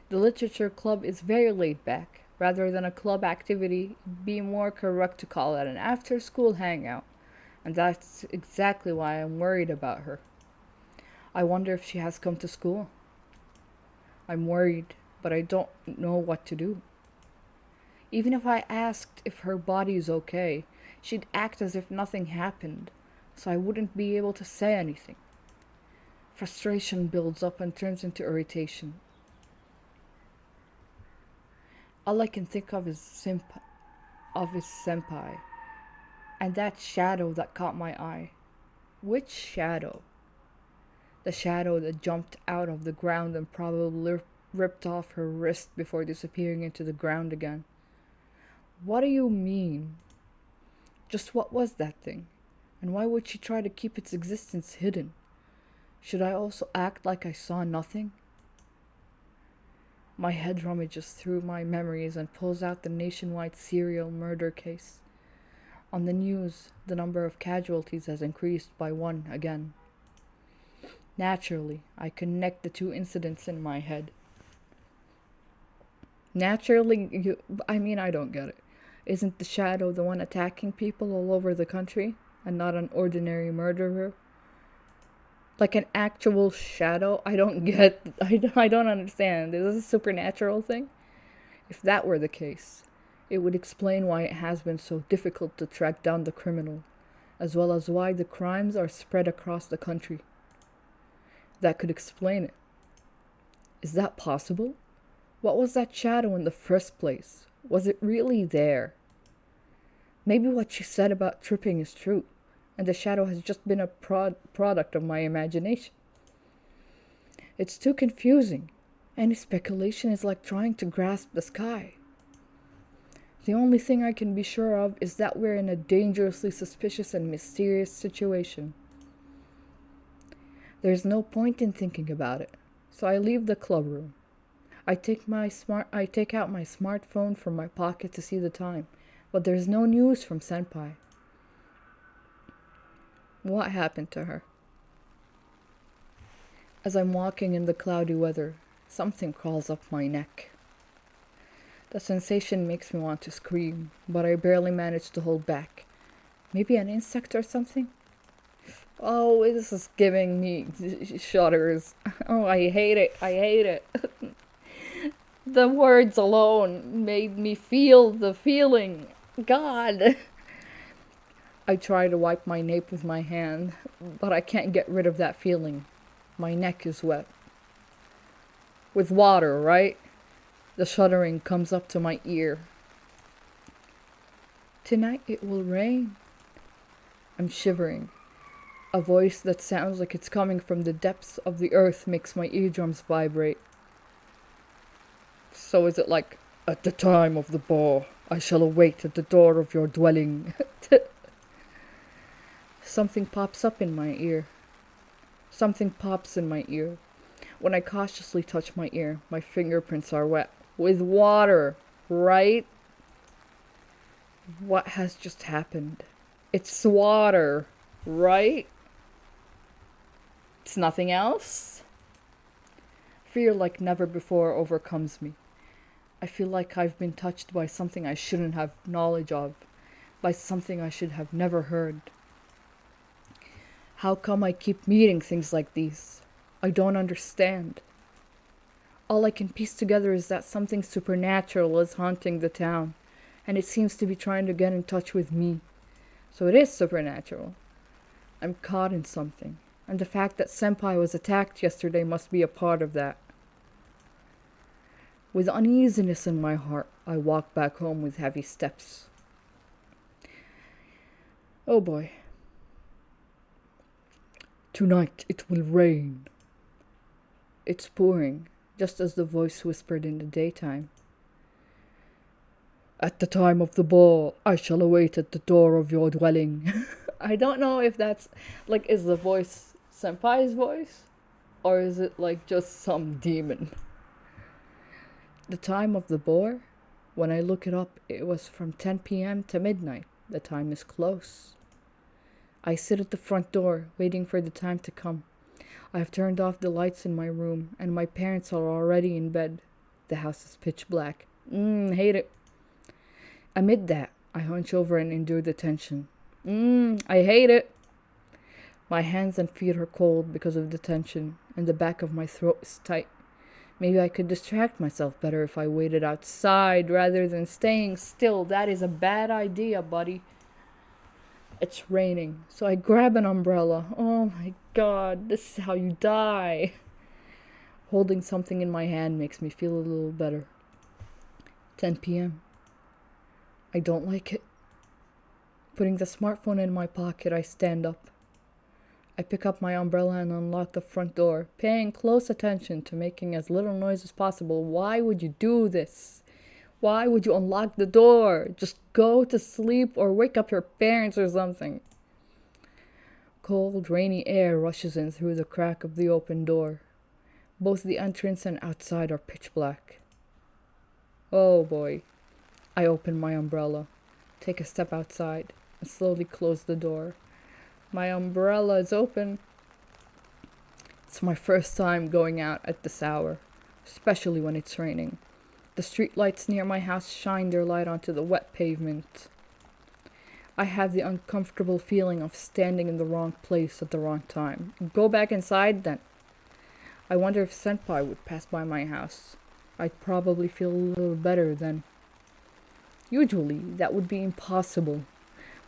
The literature club is very laid back. Rather than a club activity, it'd be more correct to call it an after-school hangout. and that's exactly why I'm worried about her. I wonder if she has come to school. I'm worried, but I don't know what to do. Even if I asked if her body is okay, she'd act as if nothing happened, so I wouldn't be able to say anything. Frustration builds up and turns into irritation. All I can think of is his senpai, and that shadow that caught my eye. Which shadow? The shadow that jumped out of the ground and probably ripped off her wrist before disappearing into the ground again. What do you mean? Just what was that thing? And why would she try to keep its existence hidden? Should I also act like I saw nothing? My head rummages through my memories and pulls out the nationwide serial murder case. On the news, the number of casualties has increased by one again. Naturally, I connect the two incidents in my head. Naturally, I don't get it. Isn't the shadow the one attacking people all over the country and not an ordinary murderer? Like an actual shadow? I don't understand. Is this a supernatural thing? If that were the case, it would explain why it has been so difficult to track down the criminal, as well as why the crimes are spread across the country. That could explain it. Is that possible? What was that shadow in the first place? Was it really there? Maybe what she said about tripping is true, and the shadow has just been a product of my imagination. It's too confusing. Any speculation is like trying to grasp the sky. The only thing I can be sure of is that we're in a dangerously suspicious and mysterious situation. There's no point in thinking about it, so I leave the club room. I take out my smartphone from my pocket to see the time, but there's no news from Senpai. What happened to her? As I'm walking in the cloudy weather, something crawls up my neck. The sensation makes me want to scream, but I barely manage to hold back. Maybe an insect or something? Oh, this is giving me shudders. Oh, I hate it. The words alone made me feel the feeling. God. I try to wipe my nape with my hand, but I can't get rid of that feeling. My neck is wet. With water, right? The shuddering comes up to my ear. Tonight it will rain. I'm shivering. A voice that sounds like it's coming from the depths of the earth makes my eardrums vibrate. So is it like, at the time of the ball, I shall await at the door of your dwelling. Something pops in my ear. When I cautiously touch my ear, my fingerprints are wet. With water, right? What has just happened? It's water, right? It's nothing else? Fear like never before overcomes me. I feel like I've been touched by something I shouldn't have knowledge of, by something I should have never heard. How come I keep meeting things like these? I don't understand. All I can piece together is that something supernatural is haunting the town, and it seems to be trying to get in touch with me. So it is supernatural. I'm caught in something, and the fact that Senpai was attacked yesterday must be a part of that. With uneasiness in my heart, I walk back home with heavy steps. Oh boy. Tonight it will rain. It's pouring, just as the voice whispered in the daytime. At the time of the ball, I shall await at the door of your dwelling. I don't know if that's, like, is the voice Senpai's voice? Or is it, like, just some demon? The time of the boar? When I look it up, it was from 10 p.m. to midnight. The time is close. I sit at the front door, waiting for the time to come. I have turned off the lights in my room, and my parents are already in bed. The house is pitch black. Hate it. Amid that, I hunch over and endure the tension. I hate it. My hands and feet are cold because of the tension, and the back of my throat is tight. Maybe I could distract myself better if I waited outside rather than staying still. That is a bad idea, buddy. It's raining, so I grab an umbrella. Oh my god, this is how you die. Holding something in my hand makes me feel a little better. 10 p.m. I don't like it. Putting the smartphone in my pocket, I stand up. I pick up my umbrella and unlock the front door, paying close attention to making as little noise as possible. Why would you do this? Why would you unlock the door? Just go to sleep or wake up your parents or something. Cold, rainy air rushes in through the crack of the open door. Both the entrance and outside are pitch black. Oh boy. I open my umbrella, take a step outside, and slowly close the door. My umbrella is open. It's my first time going out at this hour, especially when it's raining. The street lights near my house shine their light onto the wet pavement. I have the uncomfortable feeling of standing in the wrong place at the wrong time. Go back inside then. I wonder if Senpai would pass by my house. I'd probably feel a little better then. Usually, that would be impossible.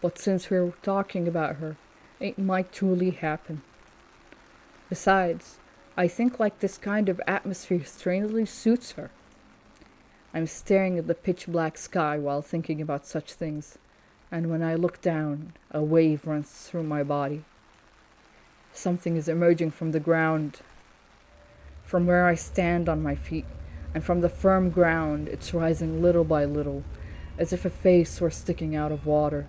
But since we're talking about her, it might truly happen. Besides, I think like this kind of atmosphere strangely suits her. I'm staring at the pitch black sky while thinking about such things, and when I look down, a wave runs through my body. Something is emerging from the ground. From where I stand on my feet, and from the firm ground, it's rising little by little, as if a face were sticking out of water.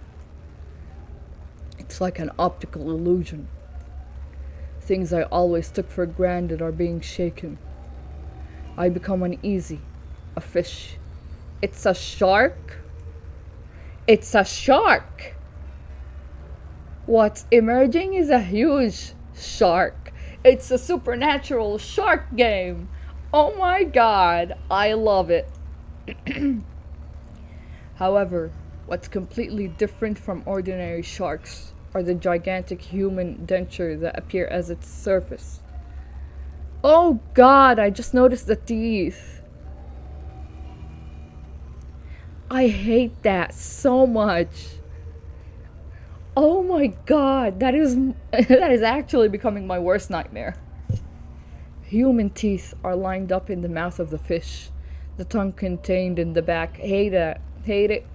It's like an optical illusion. Things I always took for granted are being shaken. I become uneasy. A fish. It's a shark? It's a shark! What's emerging is a huge shark. It's a supernatural shark game. Oh my god, I love it. However, what's completely different from ordinary sharks are the gigantic human denture that appear as its surface. Oh god, I just noticed the teeth. I hate that so much. Oh my god, that is that is actually becoming my worst nightmare. Human teeth are lined up in the mouth of the fish, the tongue contained in the back. Hate that. Hate it.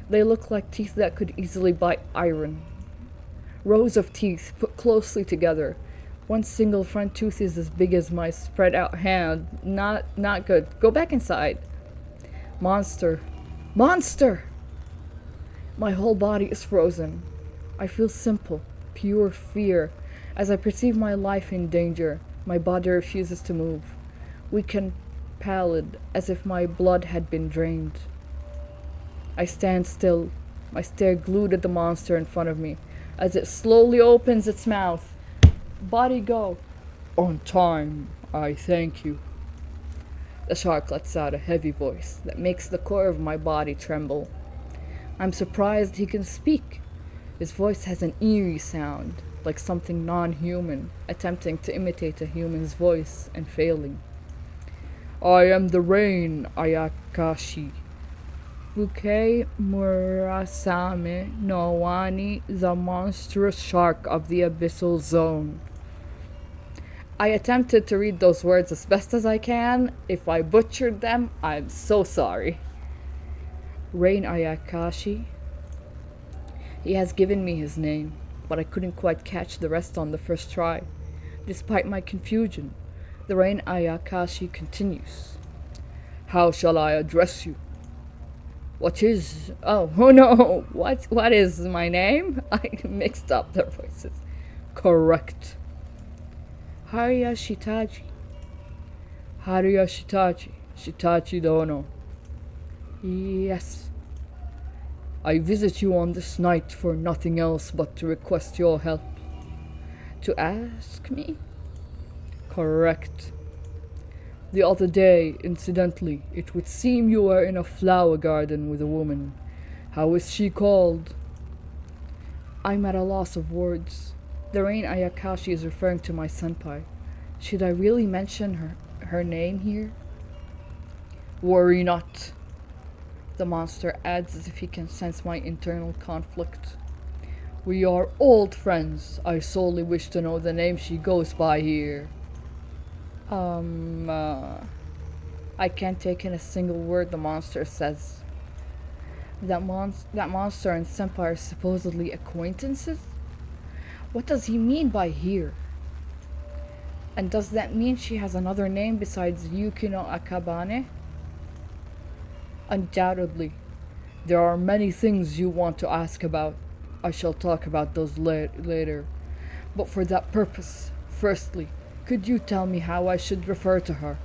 They look like teeth that could easily bite iron. Rows of teeth put closely together. One single front tooth is as big as my spread out hand. Not good. Go back inside. Monster. Monster! My whole body is frozen. I feel simple, pure fear. As I perceive my life in danger, my body refuses to move. Weak and pallid, as if my blood had been drained. I stand still, my stare glued at the monster in front of me, as it slowly opens its mouth. Body go. On time, I thank you. The shark lets out a heavy voice that makes the core of my body tremble. I'm surprised he can speak. His voice has an eerie sound, like something non-human, attempting to imitate a human's voice and failing. I am the rain, Ayakashi. Fuke Murasame no Wani, the monstrous shark of the abyssal zone. I attempted to read those words as best as I can. If I butchered them, I'm so sorry. Rain Ayakashi. He has given me his name, but I couldn't quite catch the rest on the first try. Despite my confusion, the Rain Ayakashi continues. How shall I address you? What is... Oh no! What is my name? I mixed up their voices. Correct. Haruya Shitachi. Haruya Shitachi. Shitachi Dono. Yes. I visit you on this night for nothing else but to request your help. To ask me? Correct. The other day, incidentally, it would seem you were in a flower garden with a woman. How is she called? I'm at a loss of words. The Rain Ayakashi is referring to my senpai. Should I really mention her name here? Worry not, the monster adds as if he can sense my internal conflict. We are old friends. I solely wish to know the name she goes by here. Um, uh, I can't take in a single word the monster says. That monster and senpai are supposedly acquaintances? What does he mean by here? And does that mean she has another name besides Yukino Akabane? Undoubtedly. There are many things you want to ask about. I shall talk about those later. But for that purpose, firstly, could you tell me how I should refer to her?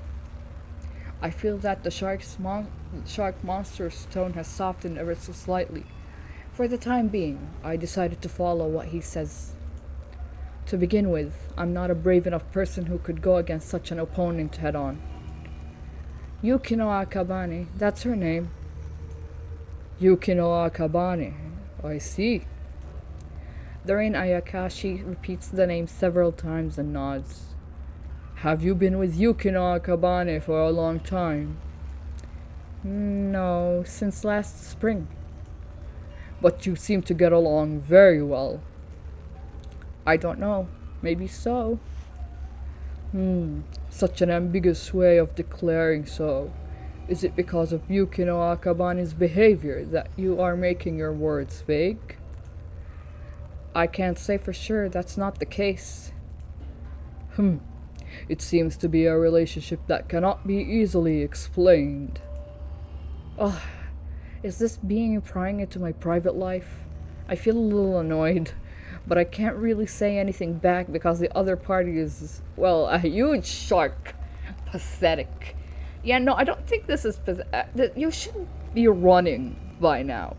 I feel that the shark monster's tone has softened ever so slightly. For the time being, I decided to follow what he says. To begin with, I'm not a brave enough person who could go against such an opponent head on. Yukino Akabane, that's her name. Yukino Akabane, I see. The Rain Ayakashi repeats the name several times and nods. Have you been with Yukino Akabane for a long time? No, since last spring. But you seem to get along very well. I don't know. Maybe so. Such an ambiguous way of declaring so. Is it because of Yukino Akabane's behavior that you are making your words vague? I can't say for sure that's not the case. It seems to be a relationship that cannot be easily explained. Ugh, is this being prying into my private life? I feel a little annoyed, but I can't really say anything back because the other party is, well, a huge shark. Pathetic. Yeah, no, I don't think this is pathetic. You should be running by now.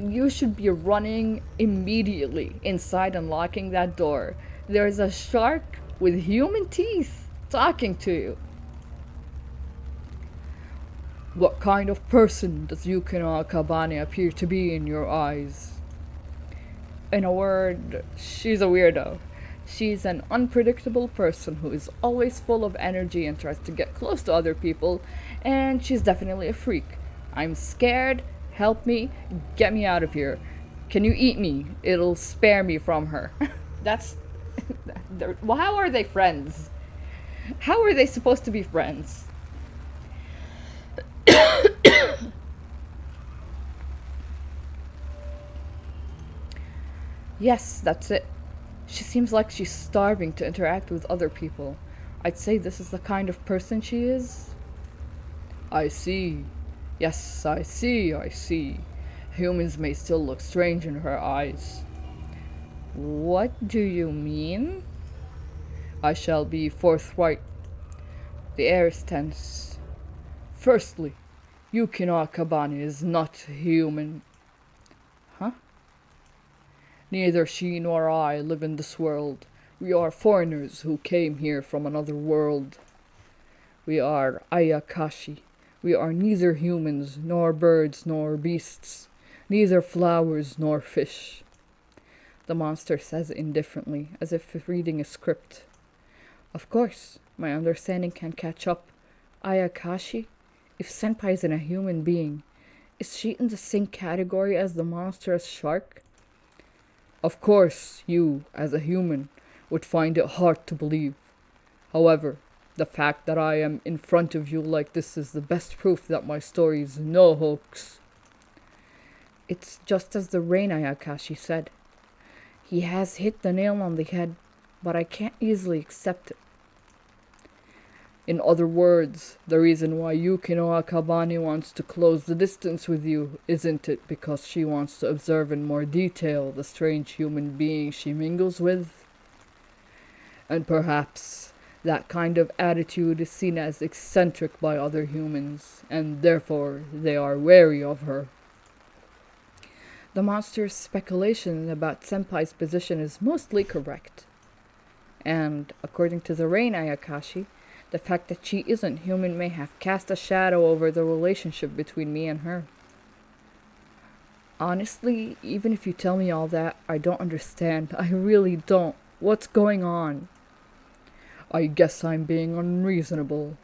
You should be running immediately inside and locking that door. There's a shark with human teeth talking to you. What kind of person does Yukino Akabane appear to be in your eyes? In a word, she's a weirdo. She's an unpredictable person who is always full of energy and tries to get close to other people, and she's definitely a freak. I'm scared. Help me. Get me out of here. Can you eat me? It'll spare me from her. That's... Well, how are they friends? How are they supposed to be friends? Yes, that's it. She seems like she's starving to interact with other people. I'd say this is the kind of person she is. I see. Yes, I see. Humans may still look strange in her eyes. What do you mean? I shall be forthright. The air is tense. Firstly, Yukino Akabane is not human. Huh? Neither she nor I live in this world. We are foreigners who came here from another world. We are Ayakashi. We are neither humans, nor birds, nor beasts, neither flowers, nor fish. The monster says indifferently, as if reading a script. Of course, my understanding can catch up. Ayakashi? If Senpai isn't a human being, is she in the same category as the monstrous shark? Of course, you, as a human, would find it hard to believe. However, the fact that I am in front of you like this is the best proof that my story is no hoax. It's just as the Rain Ayakashi said. He has hit the nail on the head, but I can't easily accept it. In other words, the reason why Yukino Akabane wants to close the distance with you isn't it because she wants to observe in more detail the strange human being she mingles with? And perhaps that kind of attitude is seen as eccentric by other humans, and therefore they are wary of her. The monster's speculation about Senpai's position is mostly correct. And, according to the Rain Ayakashi, the fact that she isn't human may have cast a shadow over the relationship between me and her. Honestly, even if you tell me all that, I don't understand. I really don't. What's going on? I guess I'm being unreasonable.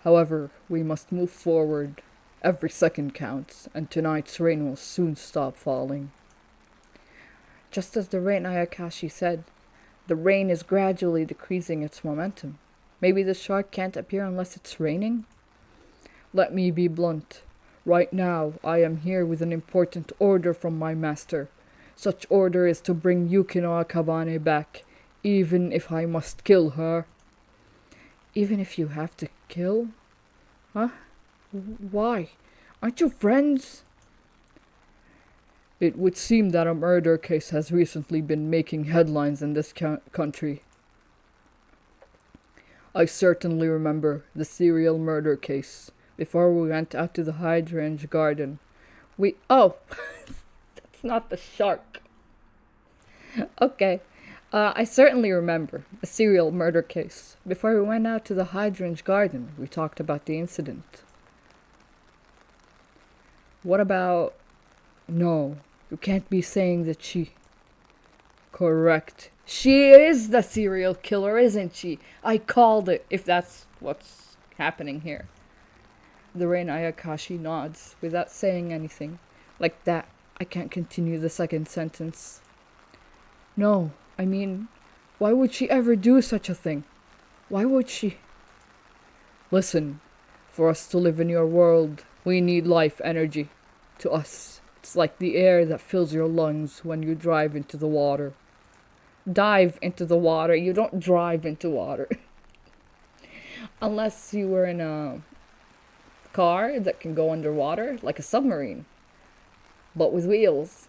However, we must move forward. Every second counts, and tonight's rain will soon stop falling. Just as the rain Ayakashi said, the rain is gradually decreasing its momentum. Maybe the shark can't appear unless it's raining? Let me be blunt. Right now, I am here with an important order from my master. Such order is to bring Yukino Akabane back, even if I must kill her. Even if you have to kill? Huh? Why? Aren't you friends? It would seem that a murder case has recently been making headlines in this country. I certainly remember the serial murder case. Before we went out to the hydrangea garden, Oh! That's not the shark. Okay. I certainly remember the serial murder case. Before we went out to the hydrangea garden, we talked about the incident. What about... No, you can't be saying that she... Correct. She is the serial killer, isn't she? I called it, if that's what's happening here. The Rain Ayakashi nods, without saying anything. Like that, I can't continue the second sentence. No, I mean, why would she ever do such a thing? Why would she? Listen, for us to live in your world, we need life energy. To us, it's like the air that fills your lungs when you drive into the water. Dive into the water, you don't drive into water. Unless you were in a car that can go underwater, like a submarine, but with wheels.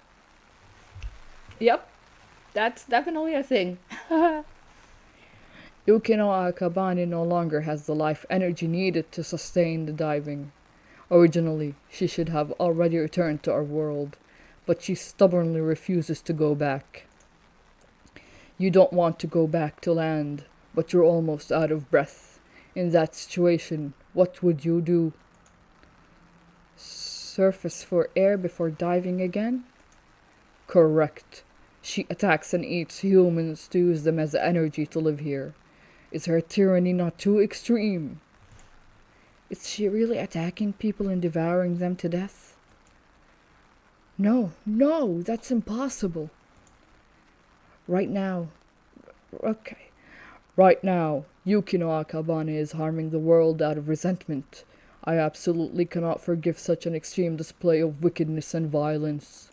Yep, that's definitely a thing. Yukino Akabane no longer has the life energy needed to sustain the diving. Originally, she should have already returned to our world, but she stubbornly refuses to go back. You don't want to go back to land, but you're almost out of breath. In that situation, what would you do? Surface for air before diving again? Correct. She attacks and eats humans to use them as energy to live here. Is her tyranny not too extreme? Is she really attacking people and devouring them to death? No, that's impossible. Right now, Yukino Akabane is harming the world out of resentment. I absolutely cannot forgive such an extreme display of wickedness and violence.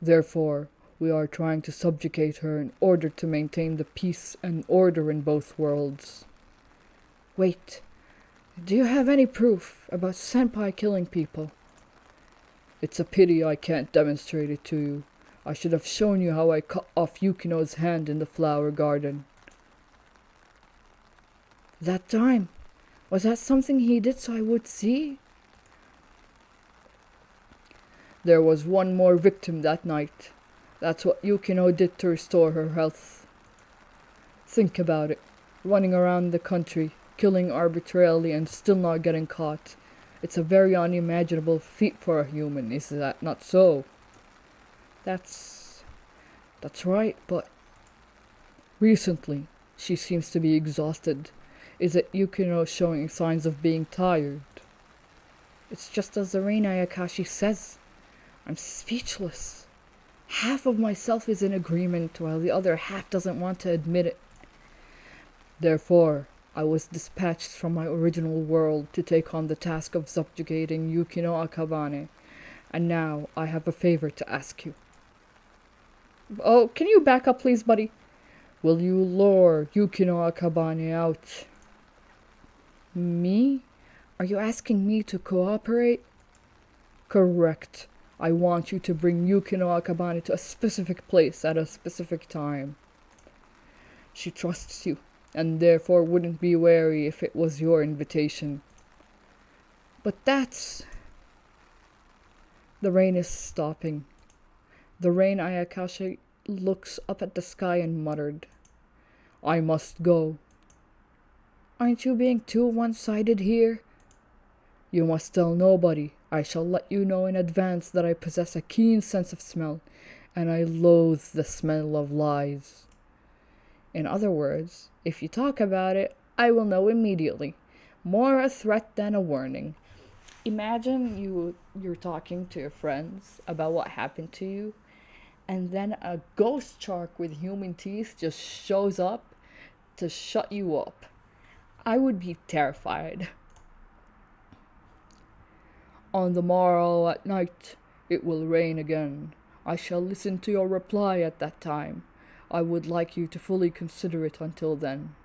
Therefore, we are trying to subjugate her in order to maintain the peace and order in both worlds. Wait, do you have any proof about Senpai killing people? It's a pity I can't demonstrate it to you. I should have shown you how I cut off Yukino's hand in the flower garden. That time? Was that something he did so I would see? There was one more victim that night. That's what Yukino did to restore her health. Think about it. Running around the country, killing arbitrarily and still not getting caught. It's a very unimaginable feat for a human, is that not so? That's right, but... Recently, she seems to be exhausted. Is it Yukino showing signs of being tired? It's just as the Rain Ayakashi says. I'm speechless. Half of myself is in agreement, while the other half doesn't want to admit it. Therefore, I was dispatched from my original world to take on the task of subjugating Yukino Akabane, and now I have a favor to ask you. Oh, can you back up please, buddy? Will you lure Yukino Akabane out? Me? Are you asking me to cooperate? Correct. I want you to bring Yukino Akabane to a specific place at a specific time. She trusts you, and therefore wouldn't be wary if it was your invitation. But that's... The rain is stopping. The Rain Ayakashi looks up at the sky and muttered, I must go. Aren't you being too one-sided here? You must tell nobody. I shall let you know in advance that I possess a keen sense of smell, and I loathe the smell of lies. In other words, if you talk about it, I will know immediately. More a threat than a warning. Imagine you're talking to your friends about what happened to you, and then a ghost shark with human teeth just shows up to shut you up. I would be terrified. On the morrow at night, it will rain again. I shall listen to your reply at that time. I would like you to fully consider it until then.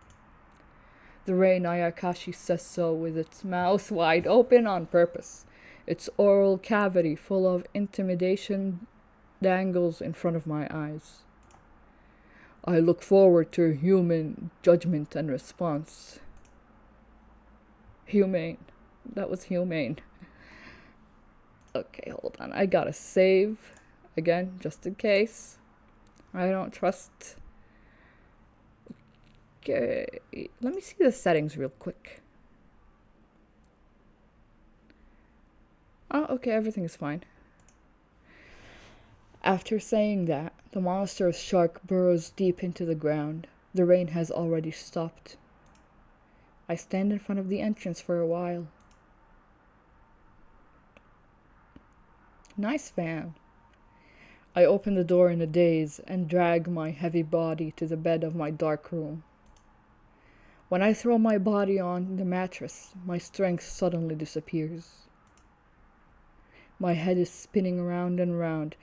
The rain Ayakashi says so with its mouth wide open on purpose. Its oral cavity full of intimidation dangles in front of my eyes. I look forward to human judgment and response. Humane. That was humane. Okay, hold on. I gotta save again, just in case. I don't trust. Okay, let me see the settings real quick. Oh, okay, everything is fine. After saying that, the monstrous shark burrows deep into the ground. The rain has already stopped. I stand in front of the entrance for a while. Nice fan. I open the door in a daze and drag my heavy body to the bed of my dark room. When I throw my body on the mattress, my strength suddenly disappears. My head is spinning round and round.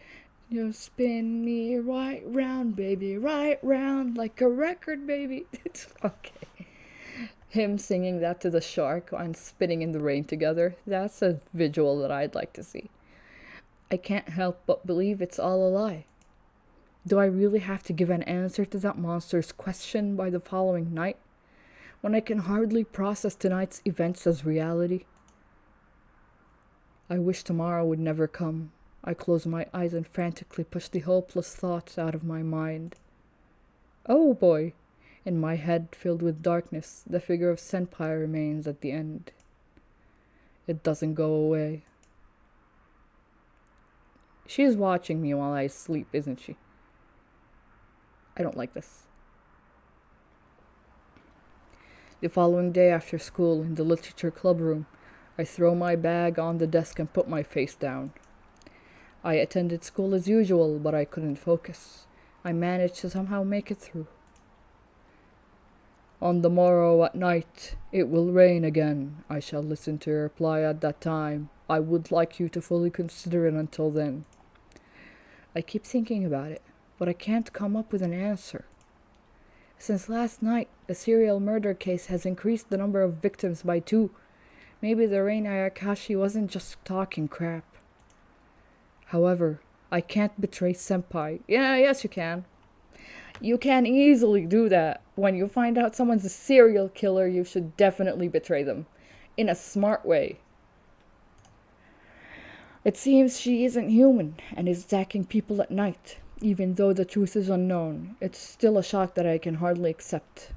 You spin me right round, baby, right round, like a record, baby. Okay. Him singing that to the shark and spinning in the rain together, that's a visual that I'd like to see. I can't help but believe it's all a lie. Do I really have to give an answer to that monster's question by the following night, when I can hardly process tonight's events as reality? I wish tomorrow would never come. I close my eyes and frantically push the hopeless thoughts out of my mind. Oh boy! In my head, filled with darkness, the figure of Senpai remains at the end. It doesn't go away. She is watching me while I sleep, isn't she? I don't like this. The following day after school, in the literature club room, I throw my bag on the desk and put my face down. I attended school as usual, but I couldn't focus. I managed to somehow make it through. On the morrow at night, it will rain again. I shall listen to your reply at that time. I would like you to fully consider it until then. I keep thinking about it, but I can't come up with an answer. Since last night, the serial murder case has increased the number of victims by 2. Maybe the Rain Ayakashi wasn't just talking crap. However, I can't betray Senpai. Yes you can. You can easily do that. When you find out someone's a serial killer, you should definitely betray them. In a smart way. It seems she isn't human and is attacking people at night. Even though the truth is unknown, it's still a shock that I can hardly accept.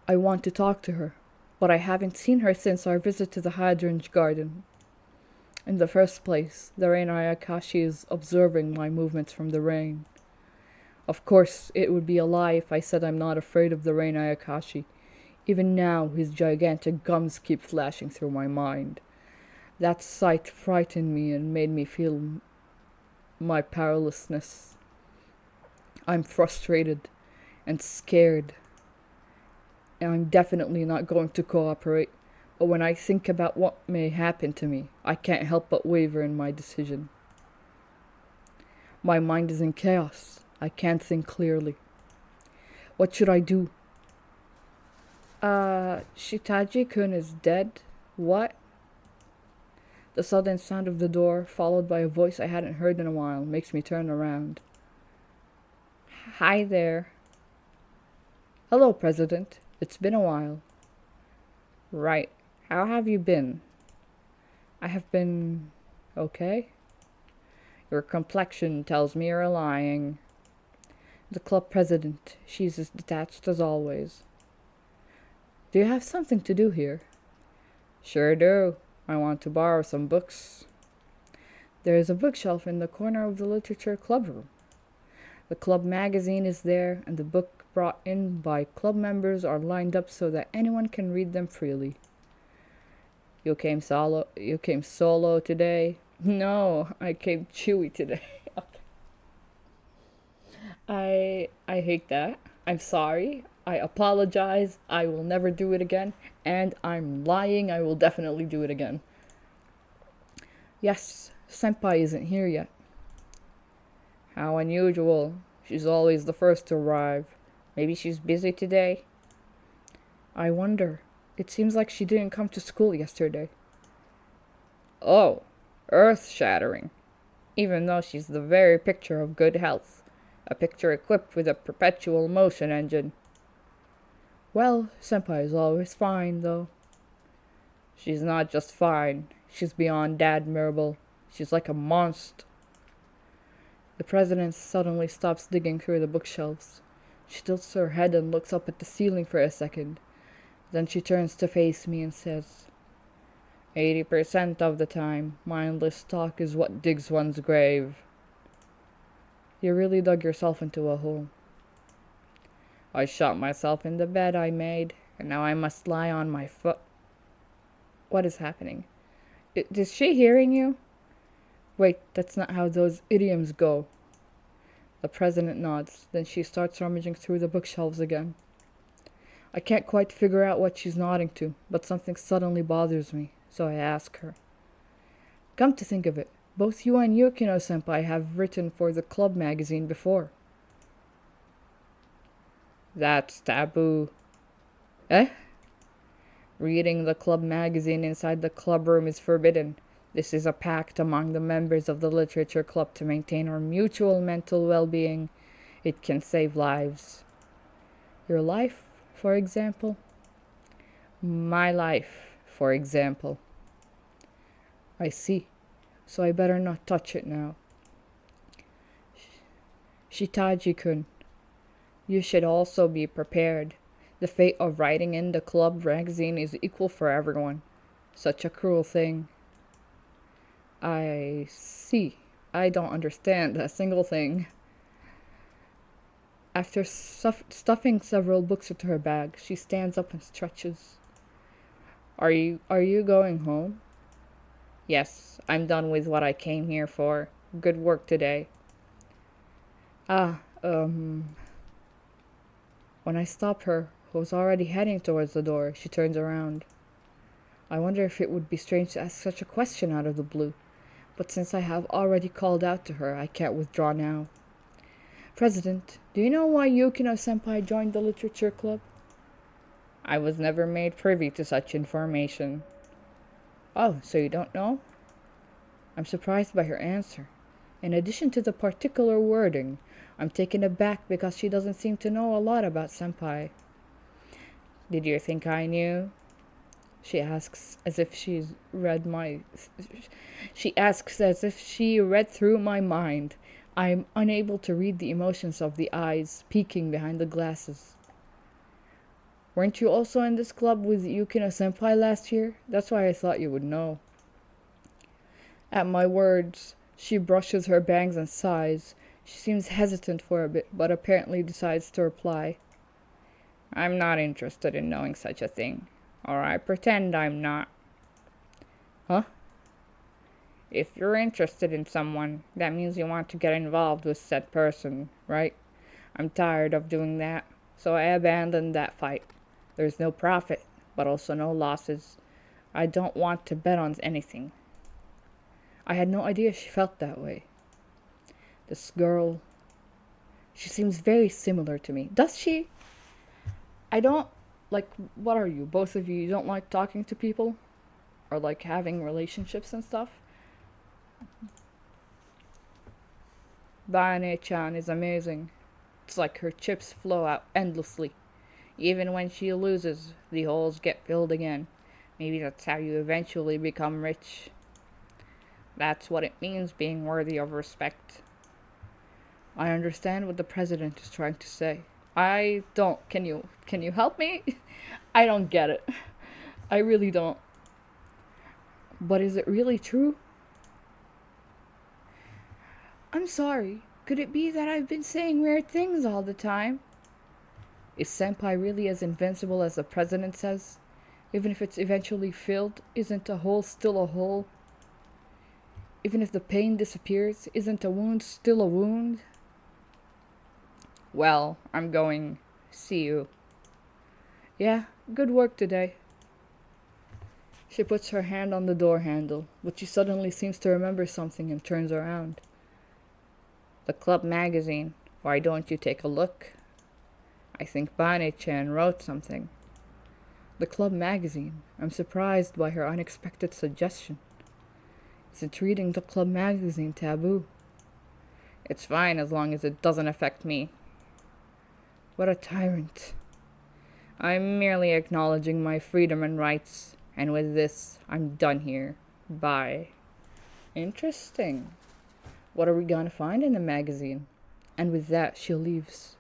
I want to talk to her, but I haven't seen her since our visit to the hydrangea garden. In the first place, the Rain Ayakashi is observing my movements from the rain. Of course, it would be a lie if I said I'm not afraid of the Rain Ayakashi. Even now, his gigantic gums keep flashing through my mind. That sight frightened me and made me feel my powerlessness. I'm frustrated and scared, and I'm definitely not going to cooperate. But when I think about what may happen to me, I can't help but waver in my decision. My mind is in chaos. I can't think clearly. What should I do? Shitaji-kun is dead? What? The sudden sound of the door, followed by a voice I hadn't heard in a while, makes me turn around. Hi there. Hello, President. It's been a while. Right. How have you been? I have been okay. Your complexion tells me you're lying. The club president. She's as detached as always. Do you have something to do here? Sure do. I want to borrow some books. There is a bookshelf in the corner of the literature club room. The club magazine is there, and the book brought in by club members are lined up so that anyone can read them freely. You came solo today? No, I came chewy today. I hate that. I'm sorry. I apologize. I will never do it again. And I'm lying. I will definitely do it again. Yes, Senpai isn't here yet. How unusual. She's always the first to arrive. Maybe she's busy today? I wonder. It seems like she didn't come to school yesterday. Oh, earth-shattering. Even though she's the very picture of good health. A picture equipped with a perpetual motion engine. Well, Senpai is always fine, though. She's not just fine. She's beyond admirable. She's like a monster. The president suddenly stops digging through the bookshelves. She tilts her head and looks up at the ceiling for a second. Then she turns to face me and says, 80% of the time, mindless talk is what digs one's grave. You really dug yourself into a hole. I shot myself in the bed I made, and now I must lie on my foot. What is happening? Is she hearing you? Wait, that's not how those idioms go. The president nods, then she starts rummaging through the bookshelves again. I can't quite figure out what she's nodding to, but something suddenly bothers me, so I ask her. Come to think of it, both you and Yukino-senpai have written for the club magazine before. That's taboo. Eh? Reading the club magazine inside the club room is forbidden. This is a pact among the members of the literature club to maintain our mutual mental well-being. It can save lives. Your life, for example? My life, for example. I see. So I better not touch it now. Shitaji-kun, you should also be prepared. The fate of writing in the club magazine is equal for everyone. Such a cruel thing. I see. I don't understand a single thing. After stuffing several books into her bag, she stands up and stretches. Are you going home? Yes, I'm done with what I came here for. Good work today. When I stop her, who was already heading towards the door, she turns around. I wonder if it would be strange to ask such a question out of the blue, but since I have already called out to her, I can't withdraw now. President, do you know why Yukino-senpai joined the literature club? I was never made privy to such information. Oh, so you don't know? I'm surprised by her answer. In addition to the particular wording, I'm taken aback because she doesn't seem to know a lot about senpai. Did you think I knew? She asks as if she read through my mind. I'm unable to read the emotions of the eyes peeking behind the glasses. Weren't you also in this club with Yukino-senpai last year? That's why I thought you would know. At my words, she brushes her bangs and sighs. She seems hesitant for a bit, but apparently decides to reply. I'm not interested in knowing such a thing. Or I pretend I'm not. Huh? If you're interested in someone, that means you want to get involved with said person, right? I'm tired of doing that, so I abandoned that fight. There's no profit, but also no losses. I don't want to bet on anything. I had no idea she felt that way. This girl, she seems very similar to me. Does she? I don't, what are you? Both of you don't like talking to people? Or like having relationships and stuff? Bayane-chan is amazing. It's like her chips flow out endlessly. Even when she loses, the holes get filled again. Maybe that's how you eventually become rich. That's what it means being worthy of respect. I understand what the president is trying to say. I don't. Can you help me? I don't get it. I really don't. But is it really true? I'm sorry. Could it be that I've been saying weird things all the time? Is Senpai really as invincible as the president says? Even if it's eventually filled, isn't a hole still a hole? Even if the pain disappears, isn't a wound still a wound? Well, I'm going. See you. Yeah, good work today. She puts her hand on the door handle, but she suddenly seems to remember something and turns around. The club magazine. Why don't you take a look? I think Bane-chan wrote something. The club magazine. I'm surprised by her unexpected suggestion. Isn't reading the club magazine taboo? It's fine as long as it doesn't affect me. What a tyrant. I'm merely acknowledging my freedom and rights, and with this, I'm done here. Bye. Interesting. What are we gonna find in the magazine? And with that, she leaves.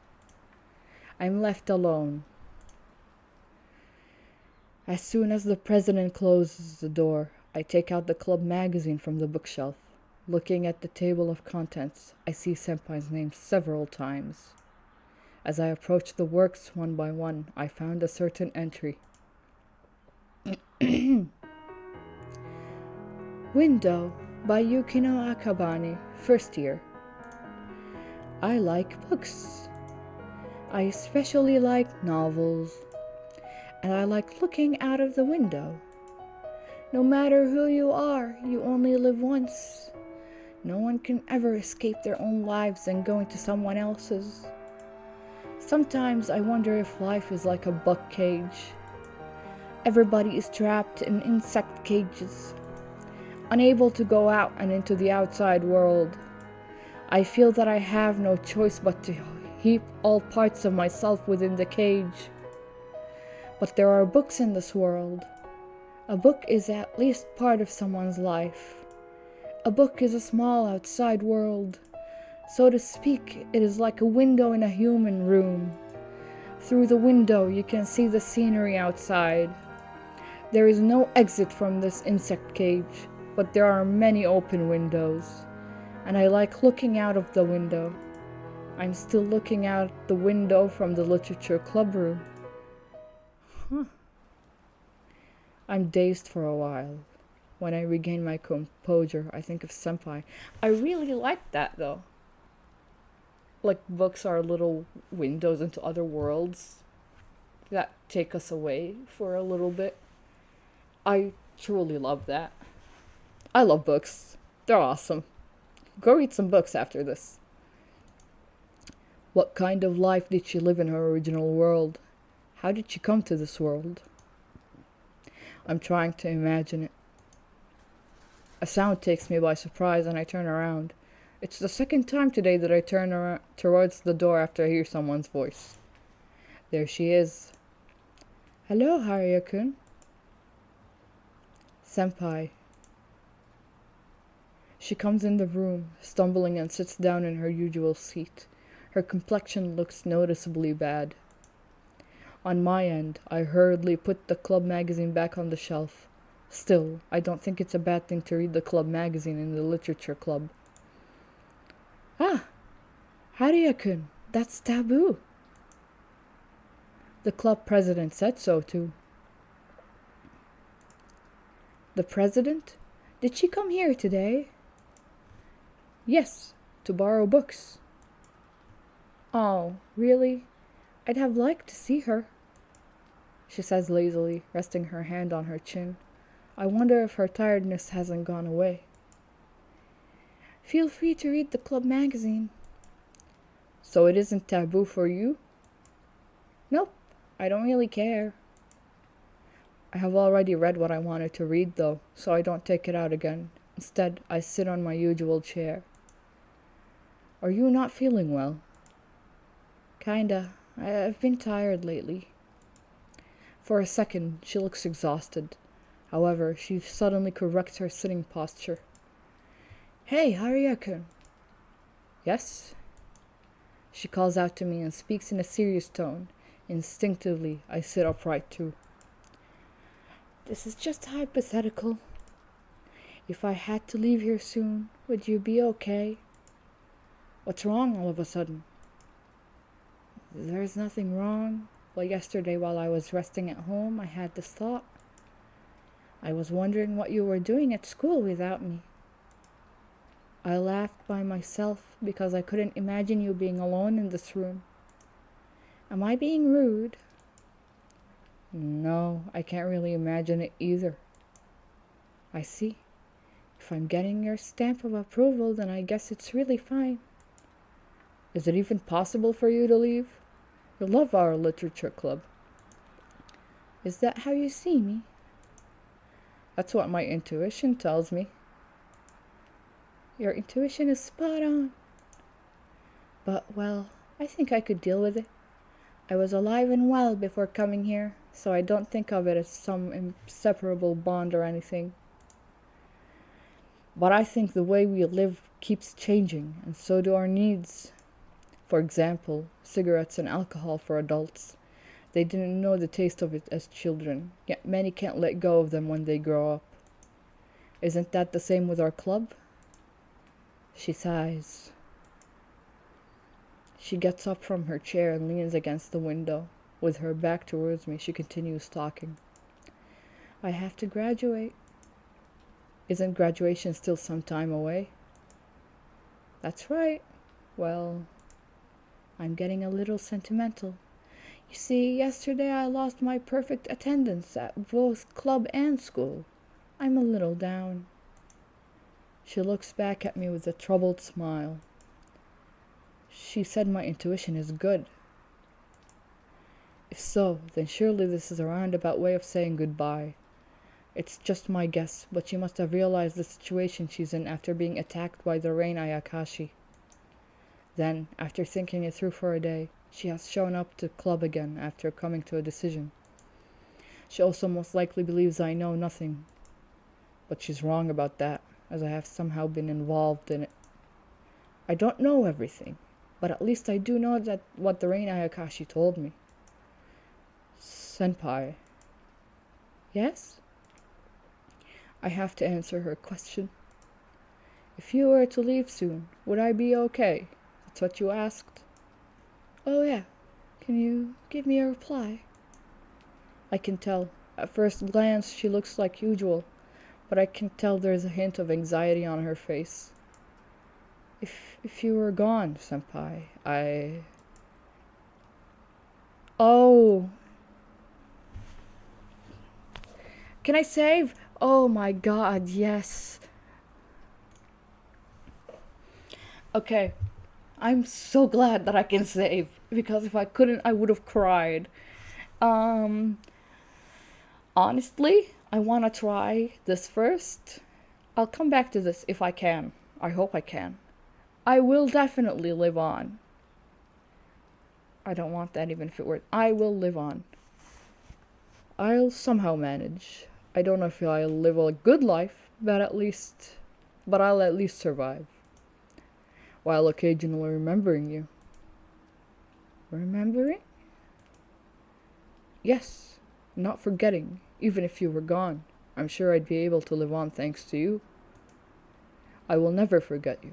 I'm left alone. As soon as the president closes the door, I take out the club magazine from the bookshelf. Looking at the table of contents, I see Senpai's name several times. As I approach the works one by one, I found a certain entry. Window by Yukino Akabane, first year. I like books. I especially like novels. And I like looking out of the window. No matter who you are, you only live once. No one can ever escape their own lives and go into someone else's. Sometimes I wonder if life is like a bug cage. Everybody is trapped in insect cages, unable to go out and into the outside world. I feel that I have no choice but to heap all parts of myself within the cage. But there are books in this world. A book is at least part of someone's life. A book is a small outside world. So to speak, it is like a window in a human room. Through the window, you can see the scenery outside. There is no exit from this insect cage, but there are many open windows. And I like looking out of the window. I'm still looking out the window from the literature club room. I'm dazed for a while. When I regain my composure, I think of Senpai. I really like that though. Like books are little windows into other worlds that take us away for a little bit. I truly love that. I love books. They're awesome. Go read some books after this. What kind of life did she live in her original world? How did she come to this world? I'm trying to imagine it. A sound takes me by surprise and I turn around. It's the second time today that I turn around towards the door after I hear someone's voice. There she is. Hello, Haruya-kun. Senpai. She comes in the room, stumbling and sits down in her usual seat. Her complexion looks noticeably bad. On my end, I hurriedly put the club magazine back on the shelf. Still, I don't think it's a bad thing to read the club magazine in the literature club. Ah, Haruya-kun, that's taboo. The club president said so too. The president? Did she come here today? Yes, to borrow books. Oh, really? I'd have liked to see her, she says lazily, resting her hand on her chin. I wonder if her tiredness hasn't gone away. Feel free to read the club magazine. So it isn't taboo for you? Nope, I don't really care. I have already read what I wanted to read though, so I don't take it out again. Instead, I sit on my usual chair. Are you not feeling well? Kinda. I've been tired lately. For a second, she looks exhausted. However, she suddenly corrects her sitting posture. Hey, Haruya-kun. Yes? She calls out to me and speaks in a serious tone. Instinctively, I sit upright too. This is just hypothetical. If I had to leave here soon, would you be okay? What's wrong all of a sudden? There's nothing wrong. Well, yesterday while I was resting at home, I had this thought. I was wondering what you were doing at school without me. I laughed by myself because I couldn't imagine you being alone in this room. Am I being rude? No, I can't really imagine it either. I see. If I'm getting your stamp of approval, then I guess it's really fine. Is it even possible for you to leave? You love our literature club. Is that how you see me? That's what my intuition tells me. Your intuition is spot on. But, well, I think I could deal with it. I was alive and well before coming here, so I don't think of it as some inseparable bond or anything. But I think the way we live keeps changing, and so do our needs. For example, cigarettes and alcohol for adults. They didn't know the taste of it as children, yet many can't let go of them when they grow up. Isn't that the same with our club? She sighs. She gets up from her chair and leans against the window. With her back towards me, she continues talking. I have to graduate. Isn't graduation still some time away? That's right. Well, I'm getting a little sentimental. You see, yesterday I lost my perfect attendance at both club and school. I'm a little down. She looks back at me with a troubled smile. She said my intuition is good. If so, then surely this is a roundabout way of saying goodbye. It's just my guess, but she must have realized the situation she's in after being attacked by the Rain Ayakashi. Then, after thinking it through for a day, she has shown up to club again after coming to a decision. She also most likely believes I know nothing. But she's wrong about that, as I have somehow been involved in it. I don't know everything, but at least I do know that what the Rain Ayakashi told me. Senpai. Yes? I have to answer her question. If you were to leave soon, would I be okay? That's what you asked. Oh yeah. Can you give me a reply? I can tell. At first glance, she looks like usual, but I can tell there's a hint of anxiety on her face. If you were gone, senpai, Oh. Can I save? Oh my god, yes. Okay. I'm so glad that I can save, because if I couldn't, I would have cried. Honestly, I want to try this first. I'll come back to this if I can. I hope I can. I will definitely live on. I don't want that even if it were. I will live on. I'll somehow manage. I don't know if I'll live a good life, but I'll at least survive. While occasionally remembering you. Remembering? Yes, not forgetting, even if you were gone. I'm sure I'd be able to live on thanks to you. I will never forget you.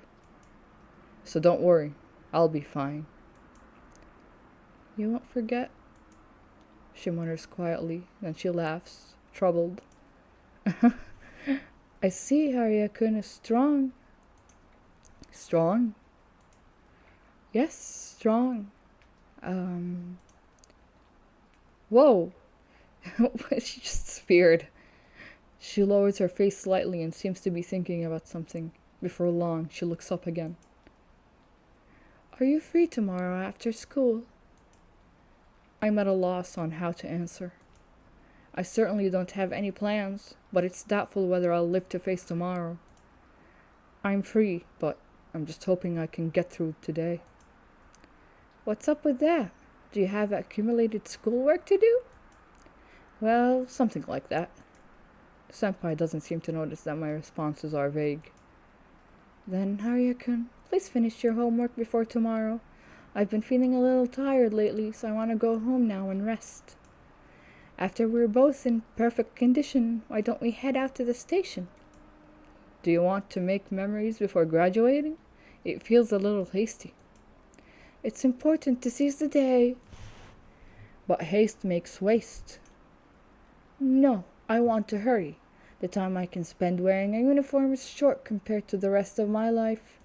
So don't worry, I'll be fine. You won't forget? She mutters quietly, then she laughs, troubled. I see Harya-kun is strong. Strong? Yes, strong. Whoa! She just speared. She lowers her face slightly and seems to be thinking about something. Before long, she looks up again. Are you free tomorrow after school? I'm at a loss on how to answer. I certainly don't have any plans, but it's doubtful whether I'll live to face tomorrow. I'm free, but I'm just hoping I can get through today. What's up with that? Do you have accumulated schoolwork to do? Well, something like that. Senpai doesn't seem to notice that my responses are vague. Then, Harya-kun, please finish your homework before tomorrow. I've been feeling a little tired lately, so I want to go home now and rest. After we're both in perfect condition, why don't we head out to the station? Do you want to make memories before graduating? It feels a little hasty. It's important to seize the day. But haste makes waste. No, I want to hurry. The time I can spend wearing a uniform is short compared to the rest of my life.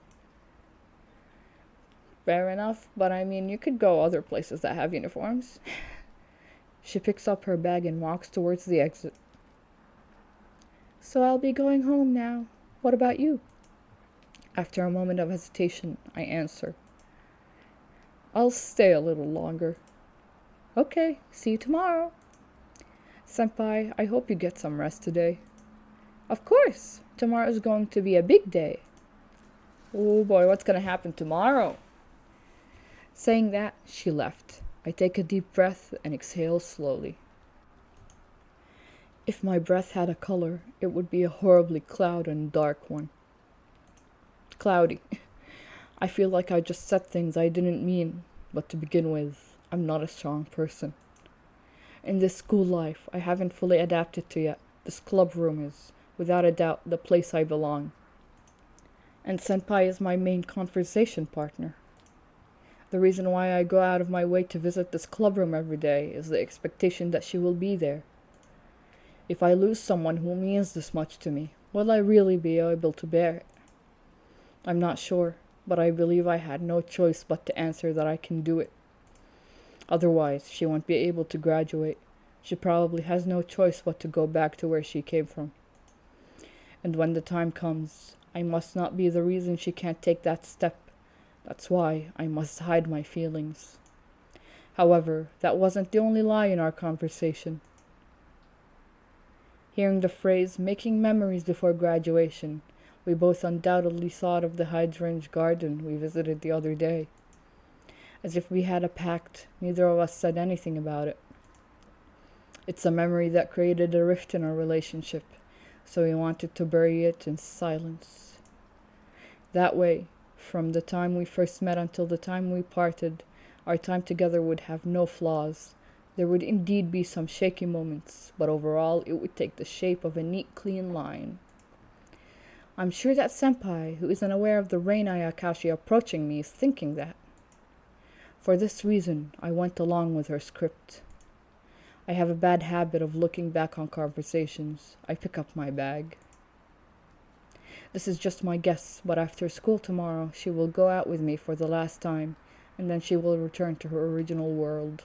Fair enough, but I mean, you could go other places that have uniforms. She picks up her bag and walks towards the exit. So I'll be going home now. What about you? After a moment of hesitation, I answer. I'll stay a little longer. Okay, see you tomorrow. Senpai, I hope you get some rest today. Of course, tomorrow's going to be a big day. Oh boy, what's gonna happen tomorrow? Saying that, she left. I take a deep breath and exhale slowly. If my breath had a color, it would be a horribly cloud and dark one. Cloudy. I feel like I just said things I didn't mean, but to begin with, I'm not a strong person. In this school life, I haven't fully adapted to yet. This club room is, without a doubt, the place I belong. And Senpai is my main conversation partner. The reason why I go out of my way to visit this club room every day is the expectation that she will be there. If I lose someone who means this much to me, will I really be able to bear it? I'm not sure, but I believe I had no choice but to answer that I can do it. Otherwise, she won't be able to graduate. She probably has no choice but to go back to where she came from. And when the time comes, I must not be the reason she can't take that step. That's why I must hide my feelings. However, that wasn't the only lie in our conversation. Hearing the phrase, making memories before graduation, we both undoubtedly thought of the hydrangea garden we visited the other day. As if we had a pact, neither of us said anything about it. It's a memory that created a rift in our relationship, so we wanted to bury it in silence. That way, from the time we first met until the time we parted, our time together would have no flaws. There would indeed be some shaky moments, but overall it would take the shape of a neat, clean line. I'm sure that Senpai, who isn't aware of the Rain Ayakashi approaching me, is thinking that. For this reason, I went along with her script. I have a bad habit of looking back on conversations. I pick up my bag. This is just my guess, but after school tomorrow, she will go out with me for the last time, and then she will return to her original world.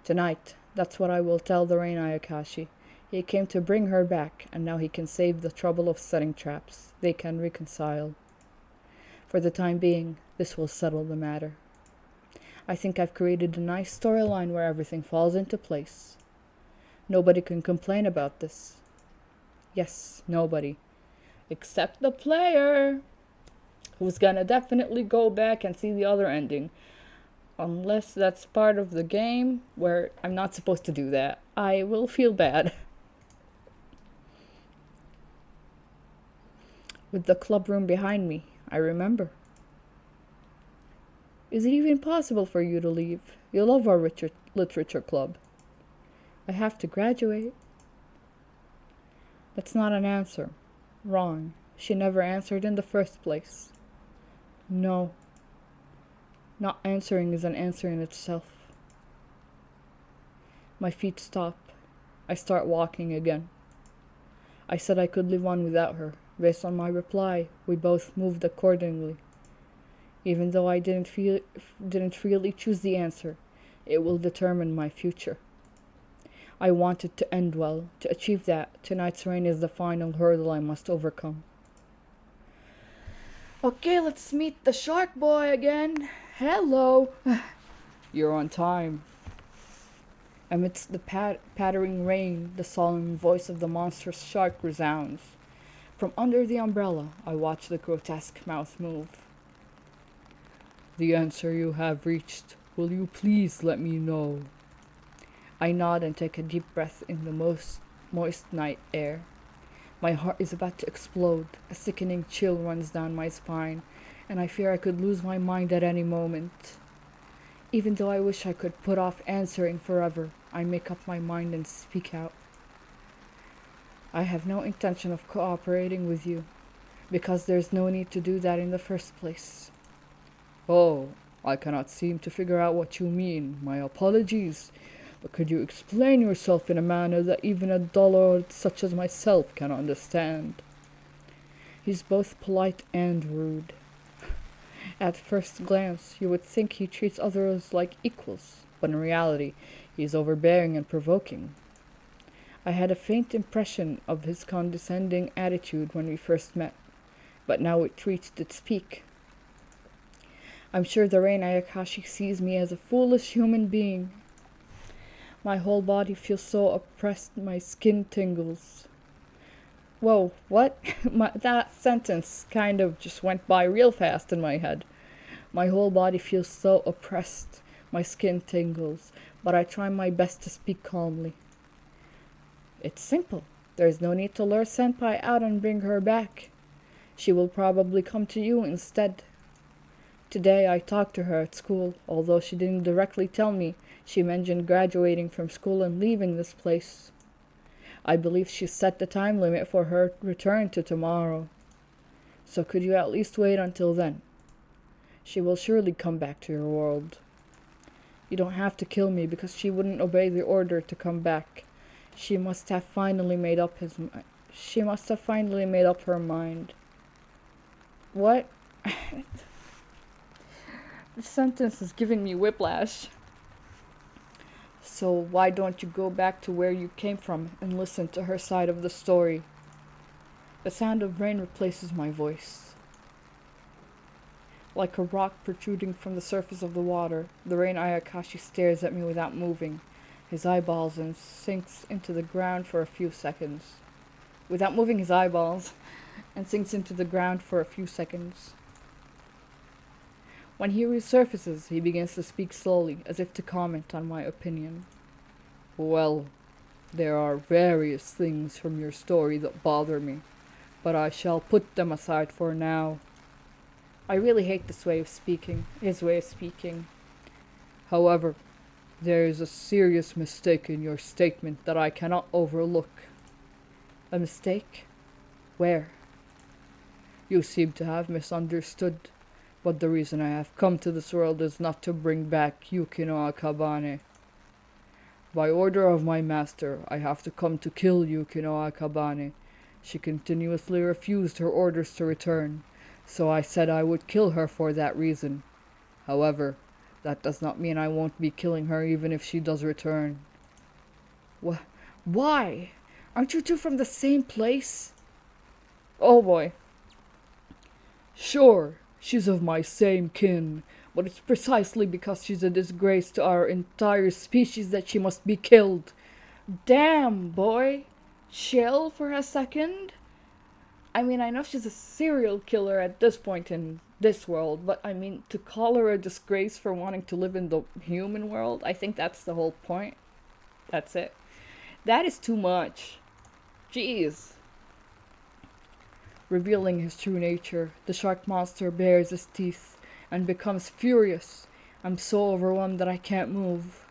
Tonight, that's what I will tell the Rain Ayakashi. He came to bring her back, and now he can save the trouble of setting traps. They can reconcile. For the time being, this will settle the matter. I think I've created a nice storyline where everything falls into place. Nobody can complain about this. Yes, nobody. Except the player, who's gonna definitely go back and see the other ending. Unless that's part of the game where I'm not supposed to do that. I will feel bad. With the club room behind me, I remember. Is it even possible for you to leave? You love our literature club. I have to graduate. That's not an answer. Wrong. She never answered in the first place. No. Not answering is an answer in itself. My feet stop. I start walking again. I said I could live on without her. Based on my reply, we both moved accordingly. Even though I didn't really choose the answer, it will determine my future. I want it to end well. To achieve that, tonight's rain is the final hurdle I must overcome. Okay, let's meet the shark boy again. Hello. You're on time. Amidst the pattering rain, the solemn voice of the monstrous shark resounds. From under the umbrella, I watch the grotesque mouth move. The answer you have reached. Will you please let me know? I nod and take a deep breath in the moist night air. My heart is about to explode. A sickening chill runs down my spine, and I fear I could lose my mind at any moment. Even though I wish I could put off answering forever, I make up my mind and speak out. I have no intention of cooperating with you, because there's no need to do that in the first place. Oh, I cannot seem to figure out what you mean. My apologies. But could you explain yourself in a manner that even a dullard such as myself can understand? He's both polite and rude. At first glance, you would think he treats others like equals, but in reality, he's overbearing and provoking. I had a faint impression of his condescending attitude when we first met, but now it reached its peak. I'm sure the Rain Ayakashi sees me as a foolish human being. My whole body feels so oppressed, my skin tingles. Whoa, what? That sentence kind of just went by real fast in my head. My whole body feels so oppressed, my skin tingles, but I try my best to speak calmly. It's simple. There's no need to lure Senpai out and bring her back. She will probably come to you instead. Today I talked to her at school, although she didn't directly tell me. She mentioned graduating from school and leaving this place. I believe she set the time limit for her return to tomorrow. So could you at least wait until then? She will surely come back to your world. You don't have to kill me because she wouldn't obey the order to come back. She must have finally made up her mind. What? This sentence is giving me whiplash. So why don't you go back to where you came from and listen to her side of the story? The sound of rain replaces my voice. Like a rock protruding from the surface of the water, the Rain Ayakashi stares at me without moving, his eyeballs, and sinks into the ground for a few seconds. Without moving his eyeballs, and sinks into the ground for a few seconds. When he resurfaces, he begins to speak slowly, as if to comment on my opinion. Well, there are various things from your story that bother me, but I shall put them aside for now. I really hate his way of speaking. However, there is a serious mistake in your statement that I cannot overlook. A mistake? Where? You seem to have misunderstood, but the reason I have come to this world is not to bring back Yukino Akabane. By order of my master, I have to come to kill Yukino Akabane. She continuously refused her orders to return, so I said I would kill her for that reason. However, that does not mean I won't be killing her even if she does return. Why? Aren't you two from the same place? Oh boy. Sure, she's of my same kin, but it's precisely because she's a disgrace to our entire species that she must be killed. Damn, boy. Chill for a second. I mean, I know she's a serial killer at this point in this world, but I mean, to call her a disgrace for wanting to live in the human world, I think that's the whole point. That's it. That is too much. Jeez. Revealing his true nature, the shark monster bares his teeth and becomes furious. I'm so overwhelmed that I can't move.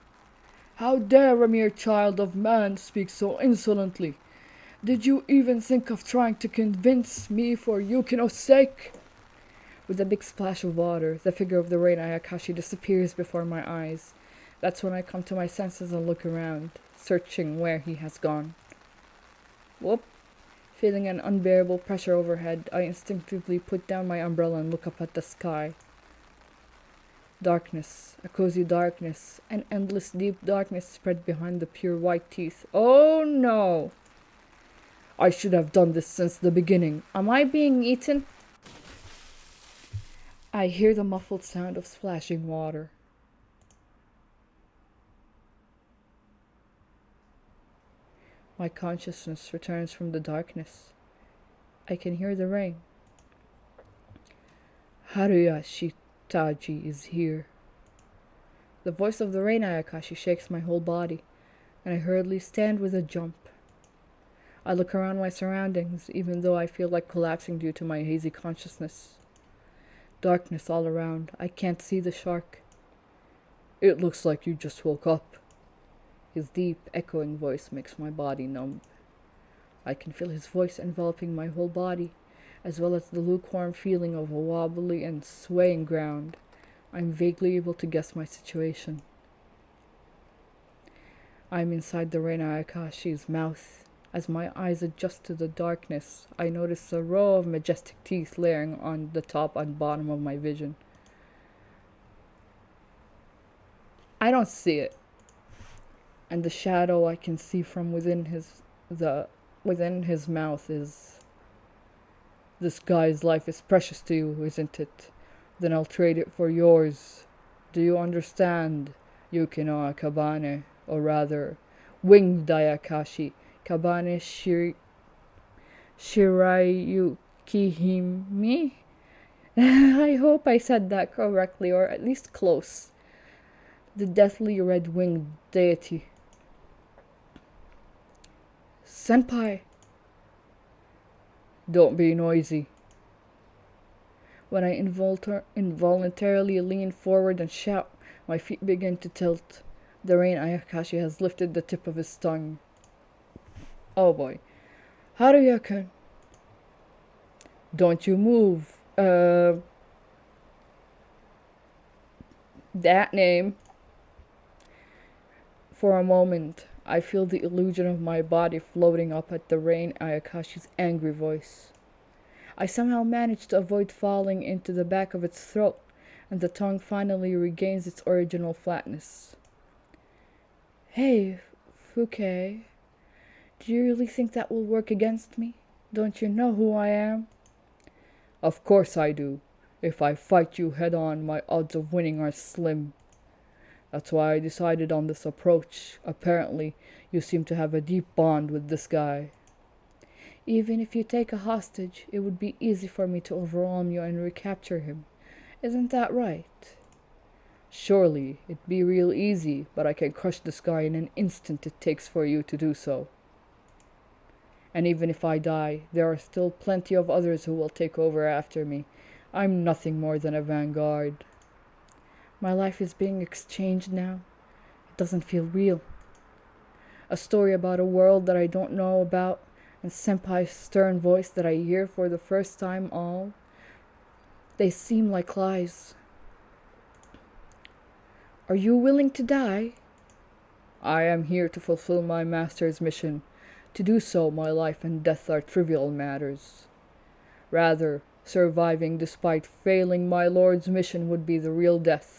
How dare a mere child of man speak so insolently? Did you even think of trying to convince me for Yukino's sake? With a big splash of water, the figure of the Rain Ayakashi disappears before my eyes. That's when I come to my senses and look around, searching where he has gone. Whoop. Feeling an unbearable pressure overhead, I instinctively put down my umbrella and look up at the sky. Darkness, a cozy darkness, an endless deep darkness spread behind the pure white teeth. Oh no! I should have done this since the beginning. Am I being eaten? I hear the muffled sound of splashing water. My consciousness returns from the darkness. I can hear the rain. Haruya Shitaji is here. The voice of the Rain Ayakashi shakes my whole body, and I hurriedly stand with a jump. I look around my surroundings, even though I feel like collapsing due to my hazy consciousness. Darkness all around. I can't see the shark. It looks like you just woke up. His deep, echoing voice makes my body numb. I can feel his voice enveloping my whole body, as well as the lukewarm feeling of a wobbly and swaying ground. I'm vaguely able to guess my situation. I'm inside the Reina Ayakashi's mouth. As my eyes adjust to the darkness, I notice a row of majestic teeth layering on the top and bottom of my vision. I don't see it, and the shadow I can see from within his mouth is, "This guy's life is precious to you, isn't it? Then I'll trade it for yours. Do you understand, Yukino Kabane? Or rather, Winged Ayakashi, Kabane Shirayukihime?" I hope I said that correctly, or at least close. The deathly red-winged deity. "Senpai!" "Don't be noisy." When I involuntarily lean forward and shout, my feet begin to tilt. The Rain Ayakashi has lifted the tip of his tongue. Oh boy. Haruya-kun. Don't you move. That name. For a moment, I feel the illusion of my body floating up at the Rain Ayakashi's angry voice. I somehow manage to avoid falling into the back of its throat, and the tongue finally regains its original flatness. "Hey, Fuke, do you really think that will work against me? Don't you know who I am?" "Of course I do. If I fight you head on, my odds of winning are slim. That's why I decided on this approach. Apparently, you seem to have a deep bond with this guy." "Even if you take a hostage, it would be easy for me to overwhelm you and recapture him. Isn't that right?" "Surely, it'd be real easy, but I can crush this guy in an instant it takes for you to do so. And even if I die, there are still plenty of others who will take over after me. I'm nothing more than a vanguard." My life is being exchanged now. It doesn't feel real. A story about a world that I don't know about, and Senpai's stern voice that I hear for the first time, all they seem like lies. "Are you willing to die?" "I am here to fulfill my master's mission. To do so, my life and death are trivial matters. Rather, surviving despite failing my lord's mission would be the real death."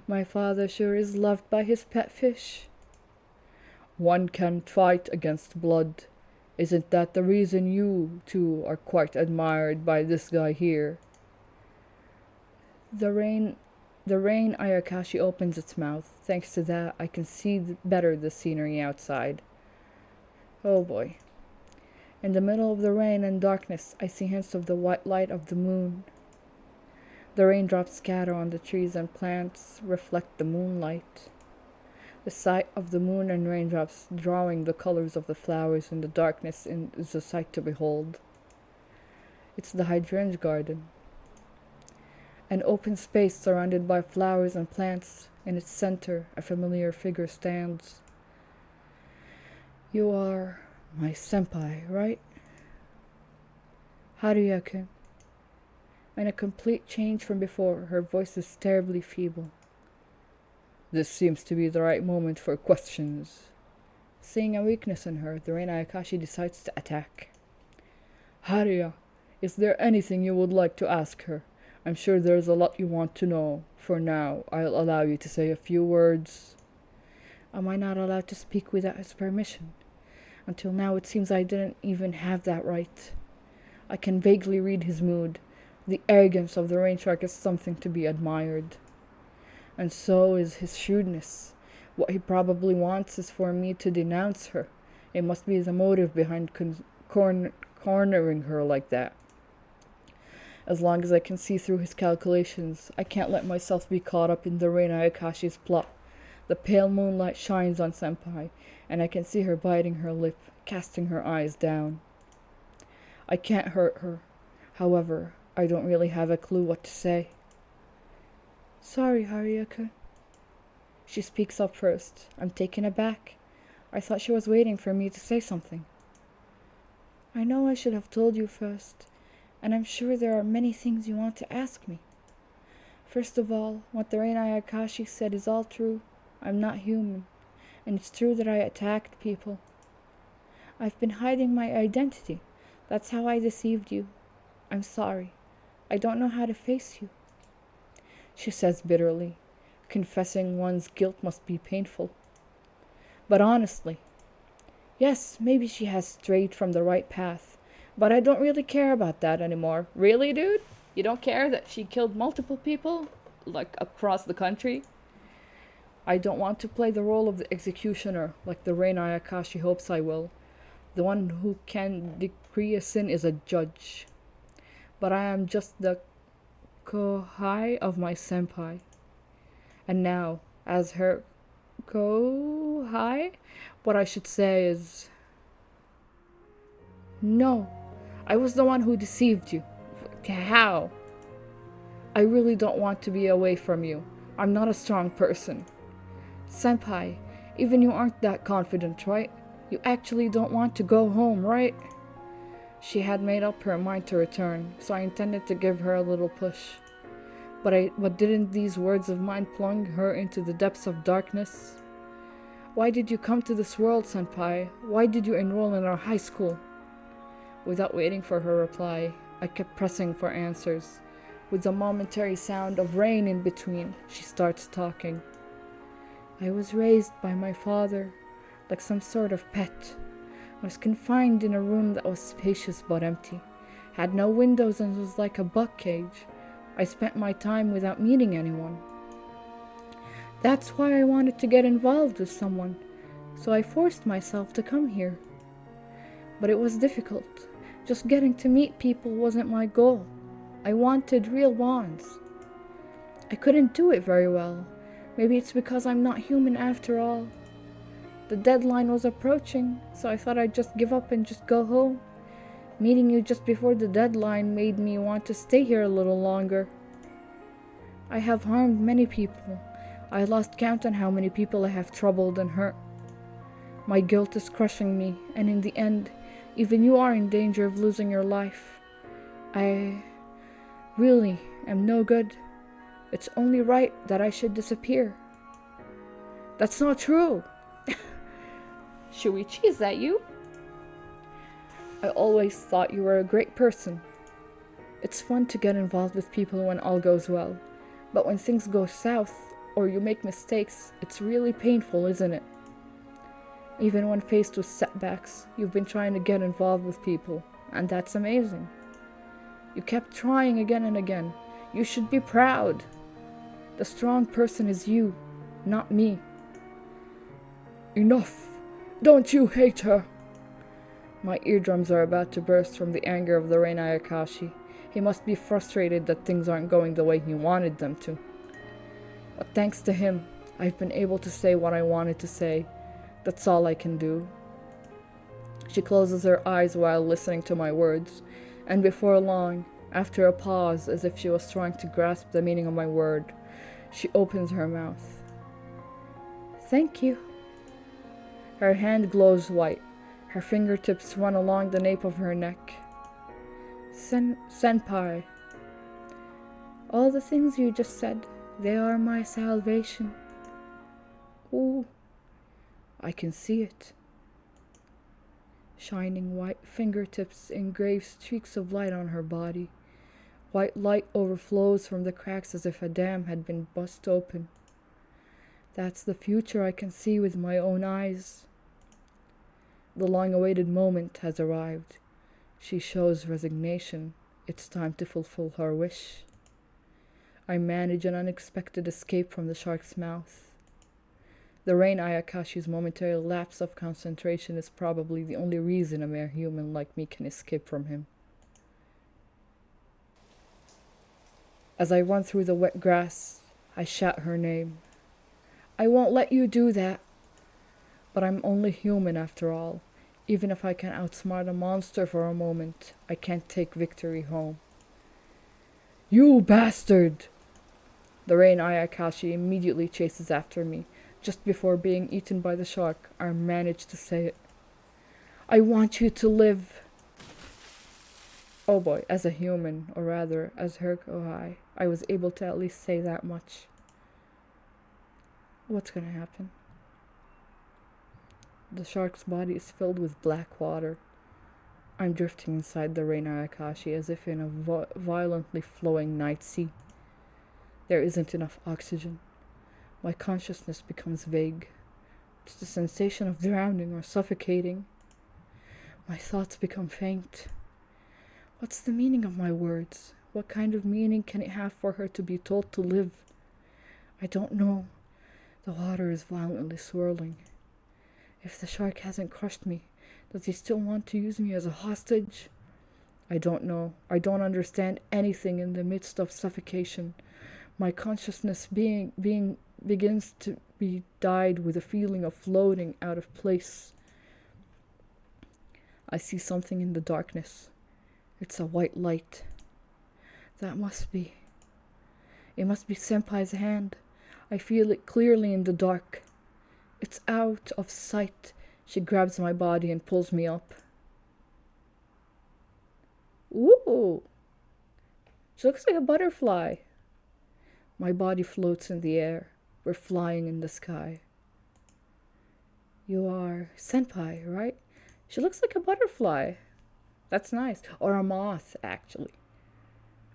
My father sure is loved by his pet fish. "One can't fight against blood. Isn't that the reason you two are quite admired by this guy here?" The rain Ayakashi opens its mouth. Thanks to that, I can see better the scenery outside. Oh boy. In the middle of the rain and darkness, I see hints of the white light of the moon. The raindrops scatter on the trees and plants, reflect the moonlight. The sight of the moon and raindrops drawing the colors of the flowers in the darkness is a sight to behold. It's the hydrangea garden. An open space surrounded by flowers and plants. In its center, a familiar figure stands. "You are my senpai, right?" "Haruya-kun." And a complete change from before, her voice is terribly feeble. "This seems to be the right moment for questions." Seeing a weakness in her, the Rain Ayakashi decides to attack. "Haruya, is there anything you would like to ask her? I'm sure there's a lot you want to know. For now, I'll allow you to say a few words." Am I not allowed to speak without his permission? Until now, it seems I didn't even have that right. I can vaguely read his mood. The arrogance of the rain shark is something to be admired. And so is his shrewdness. What he probably wants is for me to denounce her. It must be the motive behind cornering her like that. As long as I can see through his calculations, I can't let myself be caught up in the Rain Ayakashi's plot. The pale moonlight shines on Senpai, and I can see her biting her lip, casting her eyes down. I can't hurt her. However, I don't really have a clue what to say. Sorry, Haruka. She speaks up first. I'm taken aback. I thought she was waiting for me to say something. I know I should have told you first, and I'm sure there are many things you want to ask me. First of all, what the Reina Ayakashi said is all true. I'm not human, and it's true that I attacked people. I've been hiding my identity. That's how I deceived you. I'm sorry. I don't know how to face you, she says bitterly. Confessing one's guilt must be painful. But honestly, yes, maybe she has strayed from the right path, but I don't really care about that anymore. Really, dude? You don't care that she killed multiple people, like across the country? I don't want to play the role of the executioner, like the Reina Ayakashi hopes I will. The one who can decree a sin is a judge. But I am just the kohai of my senpai. And now, as her kohai, what I should say is, no, I was the one who deceived you. How? I really don't want to be away from you. I'm not a strong person. Senpai, even you aren't that confident, right? You actually don't want to go home, right? She had made up her mind to return, so I intended to give her a little push. But didn't these words of mine plunge her into the depths of darkness? Why did you come to this world, Senpai? Why did you enroll in our high school? Without waiting for her reply, I kept pressing for answers. With a momentary sound of rain in between, she starts talking. I was raised by my father, like some sort of pet. I was confined in a room that was spacious but empty, had no windows and was like a bug cage. I spent my time without meeting anyone. That's why I wanted to get involved with someone, so I forced myself to come here. But it was difficult. Just getting to meet people wasn't my goal. I wanted real bonds. I couldn't do it very well. Maybe it's because I'm not human after all. The deadline was approaching, so I thought I'd just give up and just go home. Meeting you just before the deadline made me want to stay here a little longer. I have harmed many people. I lost count on how many people I have troubled and hurt. My guilt is crushing me, and in the end, even you are in danger of losing your life. I really am no good. It's only right that I should disappear. That's not true. Shuichi, is that you? I always thought you were a great person. It's fun to get involved with people when all goes well. But when things go south, or you make mistakes, it's really painful, isn't it? Even when faced with setbacks, you've been trying to get involved with people, and that's amazing. You kept trying again and again. You should be proud. The strong person is you, not me. Enough! Don't you hate her? My eardrums are about to burst from the anger of the Reina Ayakashi. He must be frustrated that things aren't going the way he wanted them to. But thanks to him, I've been able to say what I wanted to say. That's all I can do. She closes her eyes while listening to my words, and before long, after a pause as if she was trying to grasp the meaning of my word, she opens her mouth. Thank you. Her hand glows white. Her fingertips run along the nape of her neck. Senpai. All the things you just said, they are my salvation. Ooh, I can see it. Shining white fingertips engrave streaks of light on her body. White light overflows from the cracks as if a dam had been bust open. That's the future I can see with my own eyes. The long-awaited moment has arrived. She shows resignation. It's time to fulfill her wish. I manage an unexpected escape from the shark's mouth. The Rein Ayakashi's momentary lapse of concentration is probably the only reason a mere human like me can escape from him. As I run through the wet grass, I shout her name. I won't let you do that. But I'm only human after all. Even if I can outsmart a monster for a moment, I can't take victory home. You bastard! The rain Ayakashi immediately chases after me. Just before being eaten by the shark, I manage to say it. I want you to live. Oh boy, as a human, or rather, as Herkohai, I was able to at least say that much. What's gonna happen? The shark's body is filled with black water. I'm drifting inside the rain Ayakashi as if in a violently flowing night sea. There isn't enough oxygen. My consciousness becomes vague. It's the sensation of drowning or suffocating. My thoughts become faint. What's the meaning of my words? What kind of meaning can it have for her to be told to live? I don't know. The water is violently swirling. If the shark hasn't crushed me, does he still want to use me as a hostage? I don't know. I don't understand anything in the midst of suffocation. My consciousness begins to be dyed with a feeling of floating out of place. I see something in the darkness. It's a white light. It must be Senpai's hand. I feel it clearly in the dark. It's out of sight. She grabs my body and pulls me up. Ooh! She looks like a butterfly. My body floats in the air. We're flying in the sky. You are Senpai, right? She looks like a butterfly. That's nice. Or a moth, actually.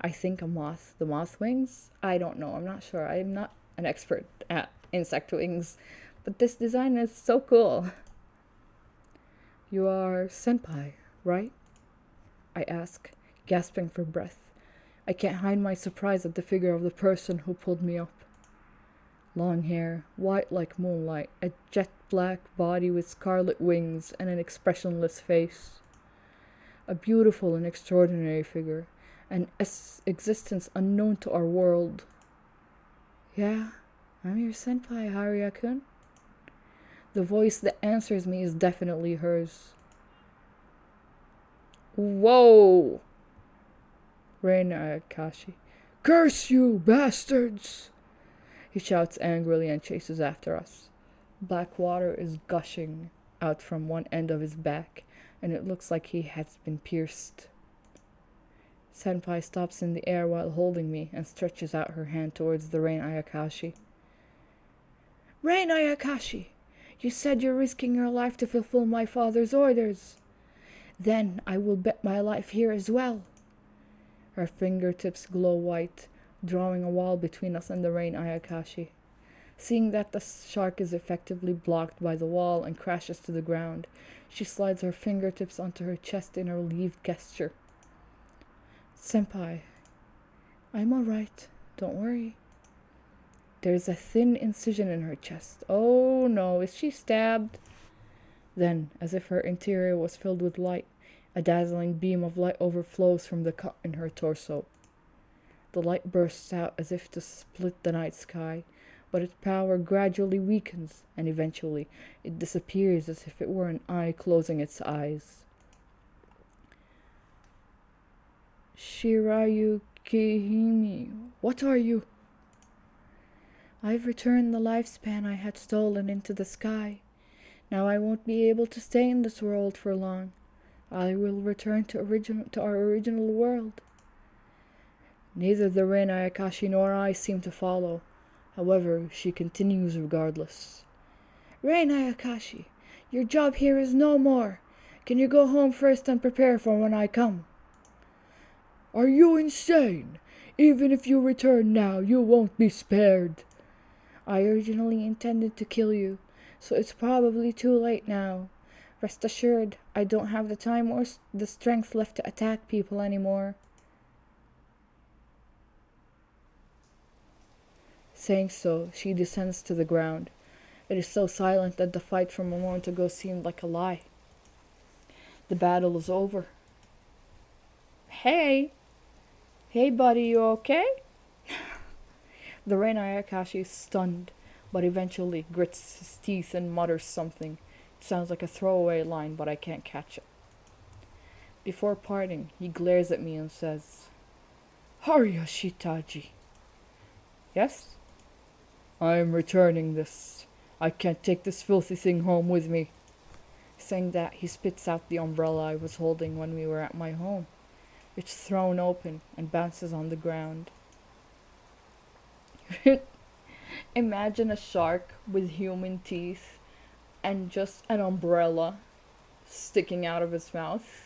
I think a moth. The moth wings? I don't know. I'm not sure. I'm not an expert at insect wings. But this design is so cool. You are Senpai, right? I ask, gasping for breath. I can't hide my surprise at the figure of the person who pulled me up. Long hair, white like moonlight, a jet black body with scarlet wings and an expressionless face. A beautiful and extraordinary figure, an existence unknown to our world. Yeah, I'm your Senpai, Haruya-kun. The voice that answers me is definitely hers. Whoa! Rain Ayakashi. Curse you, bastards! He shouts angrily and chases after us. Black water is gushing out from one end of his back, and it looks like he has been pierced. Senpai stops in the air while holding me and stretches out her hand towards the Rain Ayakashi. Rain Ayakashi! You said you're risking your life to fulfill my father's orders. Then I will bet my life here as well. Her fingertips glow white, drawing a wall between us and the Rain Ayakashi. Seeing that the shark is effectively blocked by the wall and crashes to the ground, she slides her fingertips onto her chest in a relieved gesture. Senpai, I'm all right. Don't worry. There's a thin incision in her chest. Oh no, is she stabbed? Then, as if her interior was filled with light, a dazzling beam of light overflows from the cut in her torso. The light bursts out as if to split the night sky, but its power gradually weakens, and eventually it disappears as if it were an eye closing its eyes. Shirayu Kihimi, what are you? I've returned the lifespan I had stolen into the sky. Now I won't be able to stay in this world for long. I will return to our original world. Neither the Rain Ayakashi nor I seem to follow. However, she continues regardless. Rain Ayakashi, your job here is no more. Can you go home first and prepare for when I come? Are you insane? Even if you return now, you won't be spared. I originally intended to kill you, so it's probably too late now. Rest assured, I don't have the time or the strength left to attack people anymore. Saying so, she descends to the ground. It is so silent that the fight from a moment ago seemed like a lie. The battle is over. Hey! Hey buddy, you okay? The Rain Ayakashi is stunned, but eventually grits his teeth and mutters something. It sounds like a throwaway line, but I can't catch it. Before parting, he glares at me and says, Haruya Shitaji. Yes? I'm returning this. I can't take this filthy thing home with me. Saying that, he spits out the umbrella I was holding when we were at my home. It's thrown open and bounces on the ground. Imagine a shark with human teeth and just an umbrella sticking out of his mouth.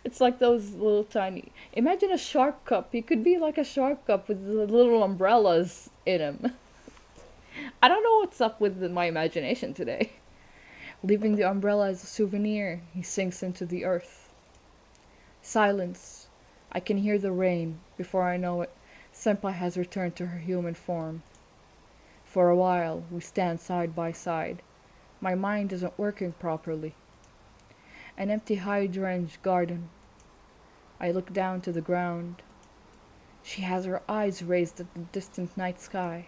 It's like those little tiny. Imagine a shark cup. He could be like a shark cup with the little umbrellas in him. I don't know what's up with my imagination today. Leaving the umbrella as a souvenir, he sinks into the earth. Silence. I can hear the rain. Before I know it, Senpai has returned to her human form. For a while, we stand side by side. My mind isn't working properly. An empty hydrangea garden. I look down to the ground. She has her eyes raised at the distant night sky.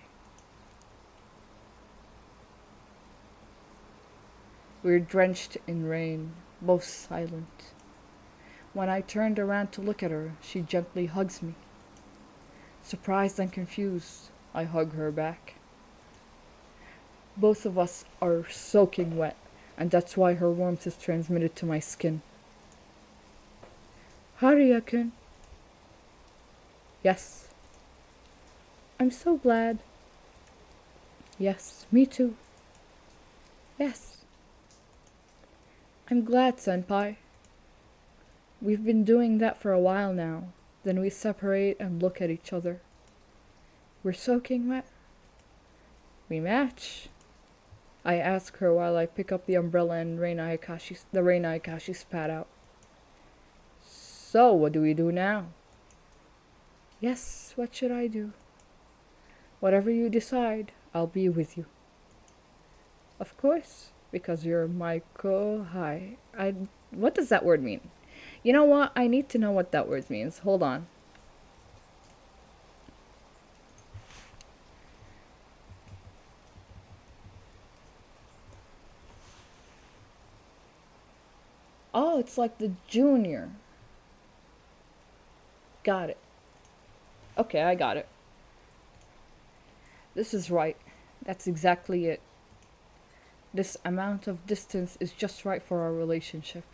We're drenched in rain, both silent. When I turned around to look at her, she gently hugs me. Surprised and confused, I hug her back. Both of us are soaking wet, and that's why her warmth is transmitted to my skin. Haruya-kun. Yes. I'm so glad. Yes, me too. Yes. I'm glad, Senpai. We've been doing that for a while now. Then we separate and look at each other. We're soaking wet. We match. I ask her while I pick up the umbrella and the Reina Ayakashi spat out. So, what do we do now? Yes, what should I do? Whatever you decide, I'll be with you. Of course, because you're my kohai. What does that word mean? You know what? I need to know what that word means. Hold on. Oh, it's like the junior. Got it. Okay, I got it. This is right. That's exactly it. This amount of distance is just right for our relationship.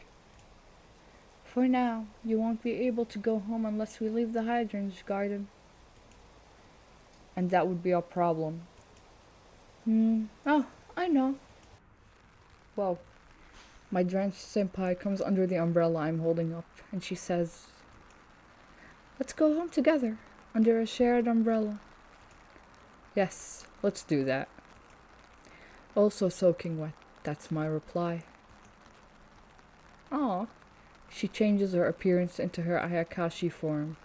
For now, you won't be able to go home unless we leave the hydrangea garden. And that would be a problem. Oh, I know. Whoa. My drenched senpai comes under the umbrella I'm holding up, and she says, "Let's go home together, under a shared umbrella." Yes, let's do that. Also soaking wet, that's my reply. Aw. She changes her appearance into her Ayakashi form,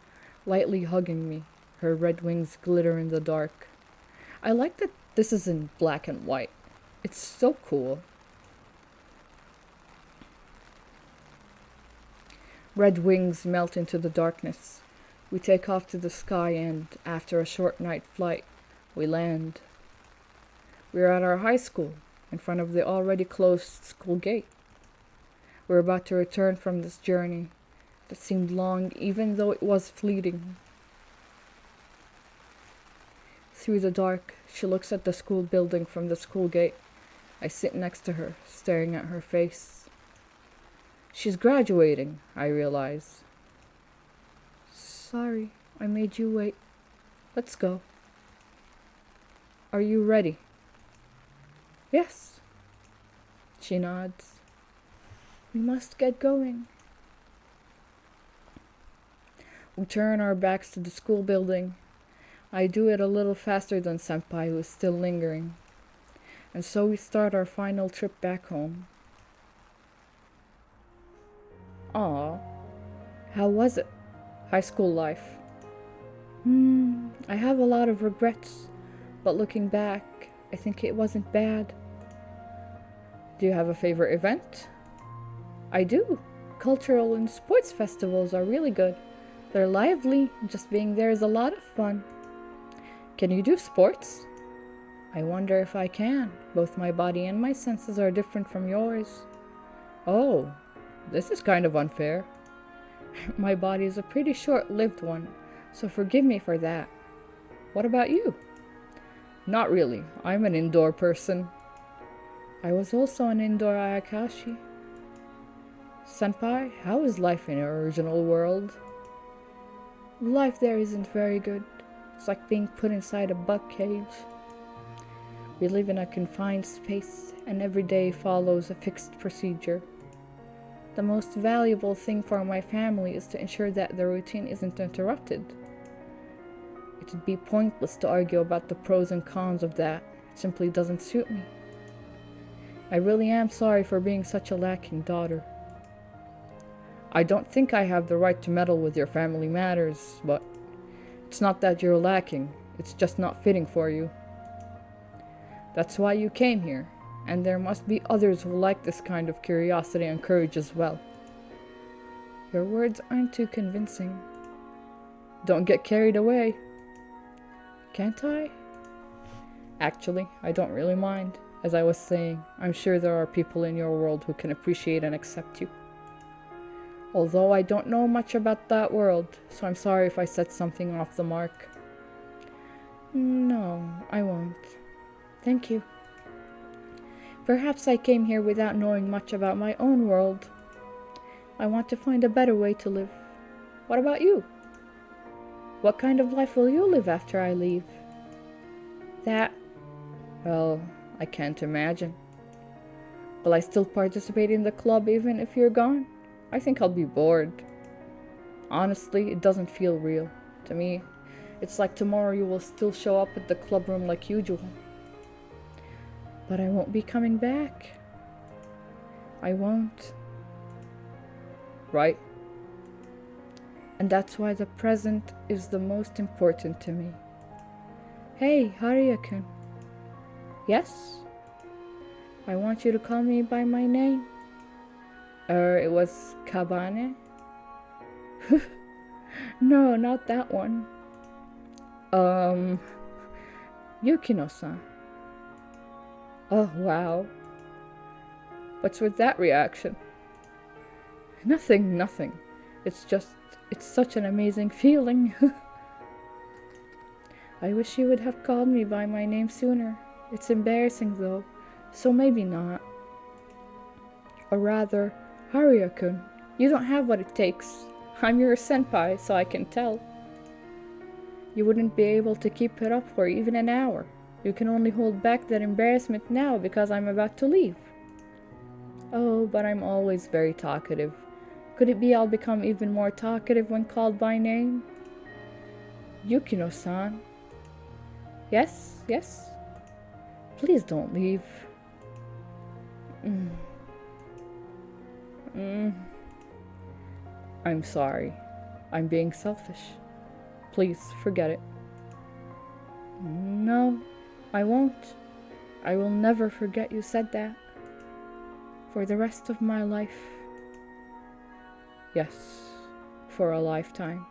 lightly hugging me. Her red wings glitter in the dark. I like that this is in black and white. It's so cool. Red wings melt into the darkness. We take off to the sky and, after a short night flight, we land. We're at our high school, in front of the already closed school gate. We're about to return from this journey that seemed long even though it was fleeting. Through the dark, she looks at the school building from the school gate. I sit next to her, staring at her face. She's graduating, I realize. Sorry, I made you wait. Let's go. Are you ready? Yes. She nods. We must get going. We turn our backs to the school building. I do it a little faster than Senpai, who is still lingering. And so we start our final trip back home. Aw, how was it? High school life. I have a lot of regrets, but looking back, I think it wasn't bad. Do you have a favorite event? I do. Cultural and sports festivals are really good. They're lively, just being there is a lot of fun. Can you do sports? I wonder if I can. Both my body and my senses are different from yours. Oh, this is kind of unfair. My body is a pretty short-lived one, so forgive me for that. What about you? Not really. I'm an indoor person. I was also an indoor Ayakashi. Senpai, how is life in your original world? Life there isn't very good. It's like being put inside a bug cage. We live in a confined space, and every day follows a fixed procedure. The most valuable thing for my family is to ensure that the routine isn't interrupted. It would be pointless to argue about the pros and cons of that. It simply doesn't suit me. I really am sorry for being such a lacking daughter. I don't think I have the right to meddle with your family matters, but it's not that you're lacking, it's just not fitting for you. That's why you came here, and there must be others who like this kind of curiosity and courage as well. Your words aren't too convincing. Don't get carried away. Can't I? Actually, I don't really mind. As I was saying, I'm sure there are people in your world who can appreciate and accept you. Although I don't know much about that world, so I'm sorry if I said something off the mark. No, I won't. Thank you. Perhaps I came here without knowing much about my own world. I want to find a better way to live. What about you? What kind of life will you live after I leave? Well, I can't imagine. Will I still participate in the club even if you're gone? I think I'll be bored. Honestly, it doesn't feel real. To me, it's like tomorrow you will still show up at the club room like usual. But I won't be coming back. I won't. Right? And that's why the present is the most important to me. Hey, Haruya-kun. Yes? I want you to call me by my name. It was Kabane? No, not that one. Yukino-san. Oh, wow. What's with that reaction? Nothing. It's such an amazing feeling. I wish you would have called me by my name sooner. It's embarrassing though, so maybe not. Or rather, Haruya-kun, you don't have what it takes. I'm your senpai, so I can tell. You wouldn't be able to keep it up for even an hour. You can only hold back that embarrassment now because I'm about to leave. Oh, but I'm always very talkative. Could it be I'll become even more talkative when called by name? Yukino-san. Yes? Please don't leave. I'm sorry. I'm being selfish. Please, forget it. No, I won't. I will never forget you said that. For the rest of my life. Yes, for a lifetime.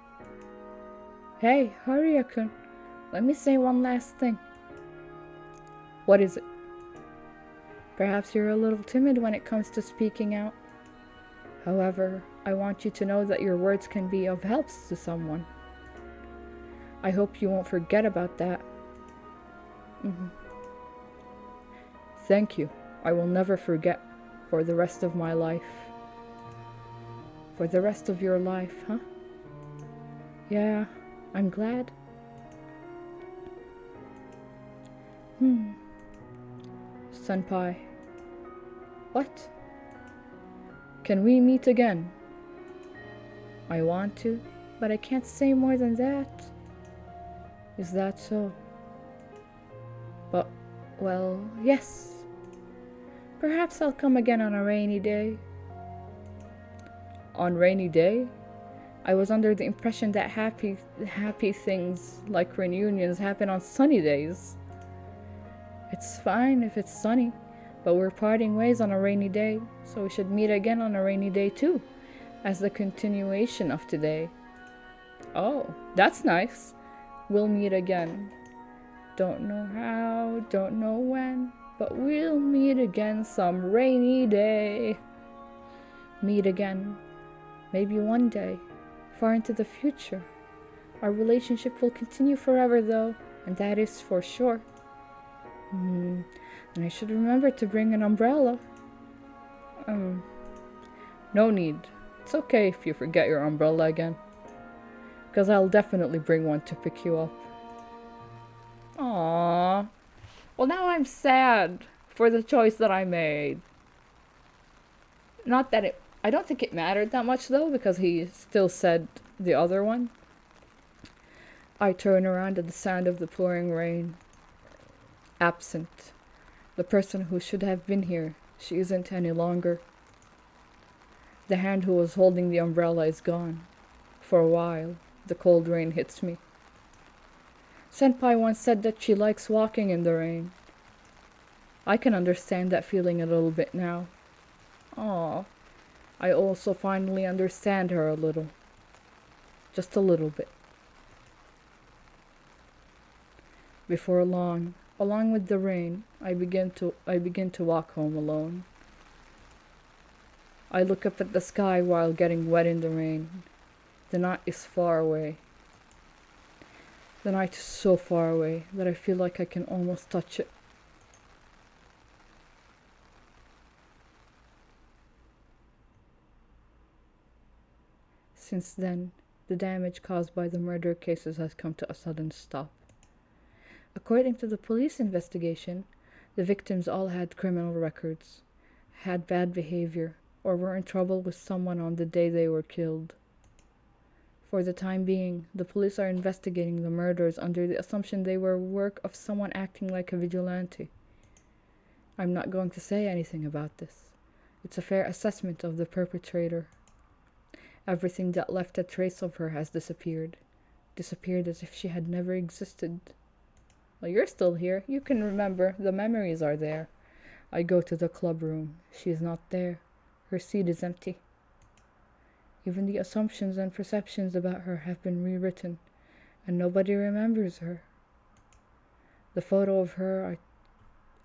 Hey, Haruya-kun, let me say one last thing. What is it? Perhaps you're a little timid when it comes to speaking out. However, I want you to know that your words can be of help to someone. I hope you won't forget about that. Thank you. I will never forget for the rest of my life. For the rest of your life, huh? Yeah, I'm glad. Senpai. What? Can we meet again? I want to, but I can't say more than that. Is that so? But, well, yes. Perhaps I'll come again on a rainy day. On rainy day? I was under the impression that happy things like reunions happen on sunny days. It's fine if it's sunny, but we're parting ways on a rainy day, so we should meet again on a rainy day too, as the continuation of today. Oh, that's nice. We'll meet again. Don't know how, don't know when, but we'll meet again some rainy day. Meet again. Maybe one day, far into the future. Our relationship will continue forever though, And that is for sure. And I should remember to bring an umbrella. No need. It's okay if you forget your umbrella again. Because I'll definitely bring one to pick you up. Aww. Well, now I'm sad for the choice that I made. Not that it... I don't think it mattered that much, though, because he still said the other one. I turn around at the sound of the pouring rain. Absent. The person who should have been here. She isn't any longer. The hand who was holding the umbrella is gone. For a while, the cold rain hits me. Senpai once said that she likes walking in the rain. I can understand that feeling a little bit now. Aw, I also finally understand her a little. Just a little bit. Before long, along with the rain, I begin to walk home alone. I look up at the sky while getting wet in the rain. The night is far away. The night is so far away that I feel like I can almost touch it. Since then, the damage caused by the murder cases has come to a sudden stop. According to the police investigation, the victims all had criminal records, had bad behavior, or were in trouble with someone on the day they were killed. For the time being, the police are investigating the murders under the assumption they were work of someone acting like a vigilante. I'm not going to say anything about this. It's a fair assessment of the perpetrator. Everything that left a trace of her has disappeared. Disappeared as if she had never existed. Well, you're still here. You can remember. The memories are there. I go to the club room. She is not there. Her seat is empty. Even the assumptions and perceptions about her have been rewritten, and nobody remembers her. The photo of her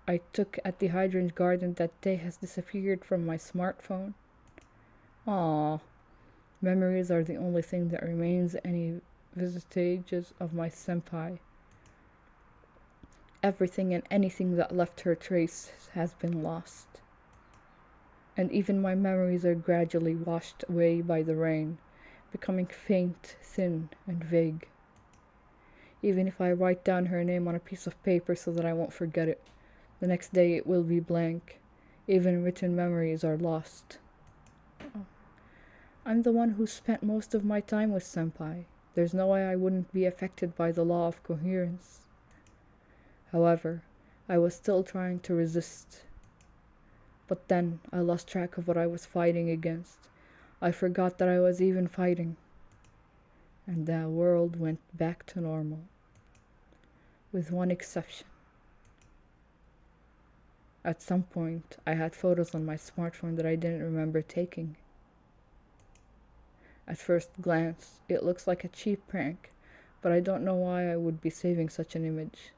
I took at the hydrant garden that day has disappeared from my smartphone. Aww. Memories are the only thing that remains, any vestiges of my senpai. Everything and anything that left her trace has been lost. And even my memories are gradually washed away by the rain, becoming faint, thin, and vague. Even if I write down her name on a piece of paper so that I won't forget it, the next day it will be blank. Even written memories are lost. I'm the one who spent most of my time with senpai. There's no way I wouldn't be affected by the law of coherence. However, I was still trying to resist. But then I lost track of what I was fighting against. I forgot that I was even fighting. And the world went back to normal. With one exception. At some point, I had photos on my smartphone that I didn't remember taking. At first glance, it looks like a cheap prank, but I don't know why I would be saving such an image.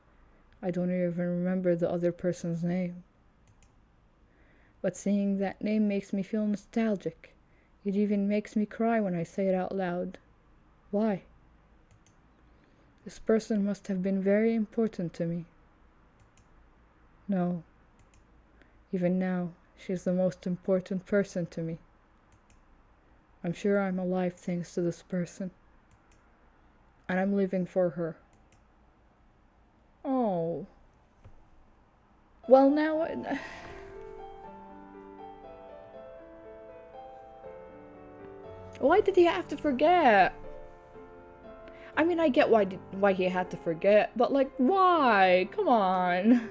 I don't even remember the other person's name. But seeing that name makes me feel nostalgic. It even makes me cry when I say it out loud. Why? This person must have been very important to me. No. Even now, she's the most important person to me. I'm sure I'm alive thanks to this person. And I'm living for her. Oh. Well, now... Why did he have to forget? I mean, I get why he had to forget, but like, why? Come on.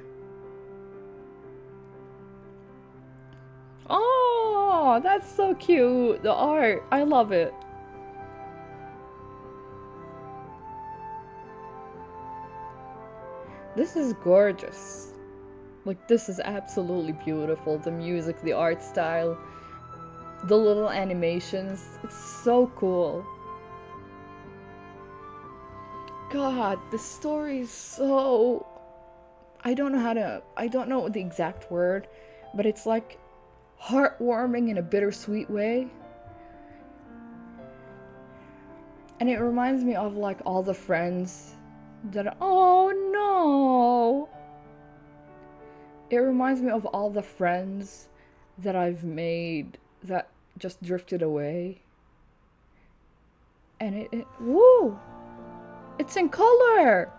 Oh, that's so cute. The art. I love it. This is gorgeous. Like, this is absolutely beautiful. The music, the art style, the little animations. It's so cool. God, the story is so... I don't know the exact word, but it's like heartwarming in a bittersweet way. And it reminds me of like all the friends Oh no! It reminds me of all the friends that I've made that just drifted away. And woo! It's in color!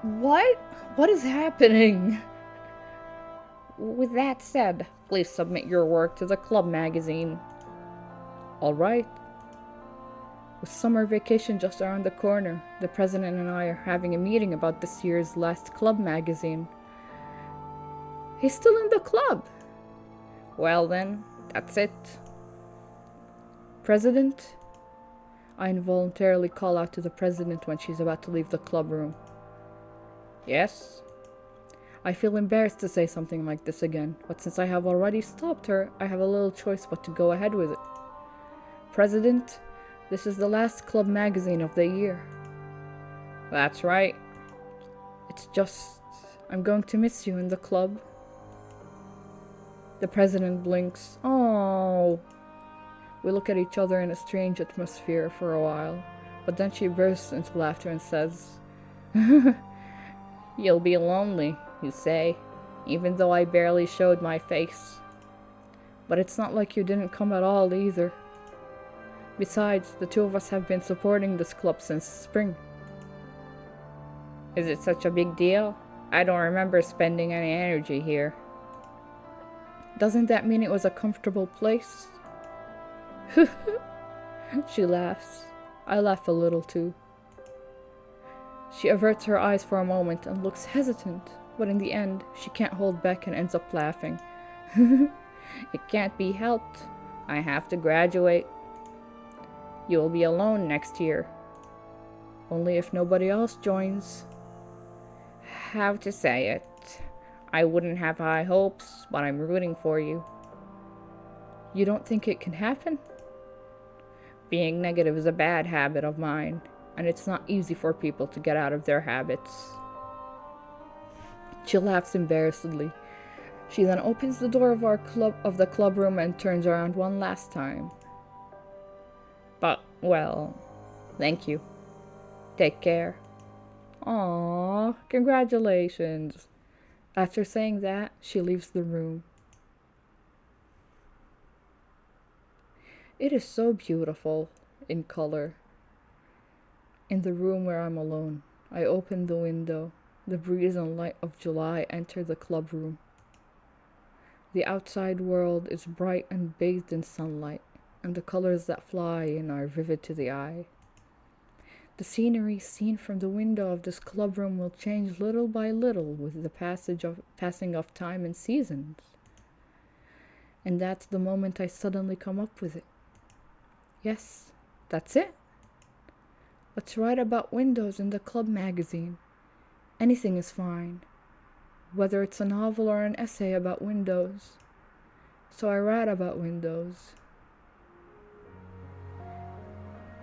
What? What is happening? With that said, please submit your work to the club magazine. Alright. With summer vacation just around the corner, the president and I are having a meeting about this year's last club magazine. He's still in the club. Well then, that's it. President? I involuntarily call out to the president when she's about to leave the club room. Yes? I feel embarrassed to say something like this again, but since I have already stopped her, I have a little choice but to go ahead with it. President, this is the last club magazine of the year. That's right. It's just, I'm going to miss you in the club. The president blinks. Oh. We look at each other in a strange atmosphere for a while, but then she bursts into laughter and says, You'll be lonely, you say, even though I barely showed my face. But it's not like you didn't come at all either. Besides, the two of us have been supporting this club since spring. Is it such a big deal? I don't remember spending any energy here. Doesn't that mean it was a comfortable place? She laughs. I laugh a little too. She averts her eyes for a moment and looks hesitant, but in the end, she can't hold back and ends up laughing. It can't be helped. I have to graduate. You will be alone next year. Only if nobody else joins. How to say it? I wouldn't have high hopes, but I'm rooting for you. You don't think it can happen? Being negative is a bad habit of mine, and it's not easy for people to get out of their habits. She laughs embarrassedly. She then opens the door of the club room and turns around one last time. But, well, thank you. Take care. Aww, congratulations. After saying that, she leaves the room. It is so beautiful in color. In the room where I'm alone, I open the window. The breeze and light of July enter the club room. The outside world is bright and bathed in sunlight, and the colors that fly in are vivid to the eye. The scenery seen from the window of this club room will change little by little with the passing of time and seasons. And that's the moment I suddenly come up with it. Yes, that's it. Let's write about windows in the club magazine. Anything is fine, whether it's a novel or an essay about windows. So I write about windows.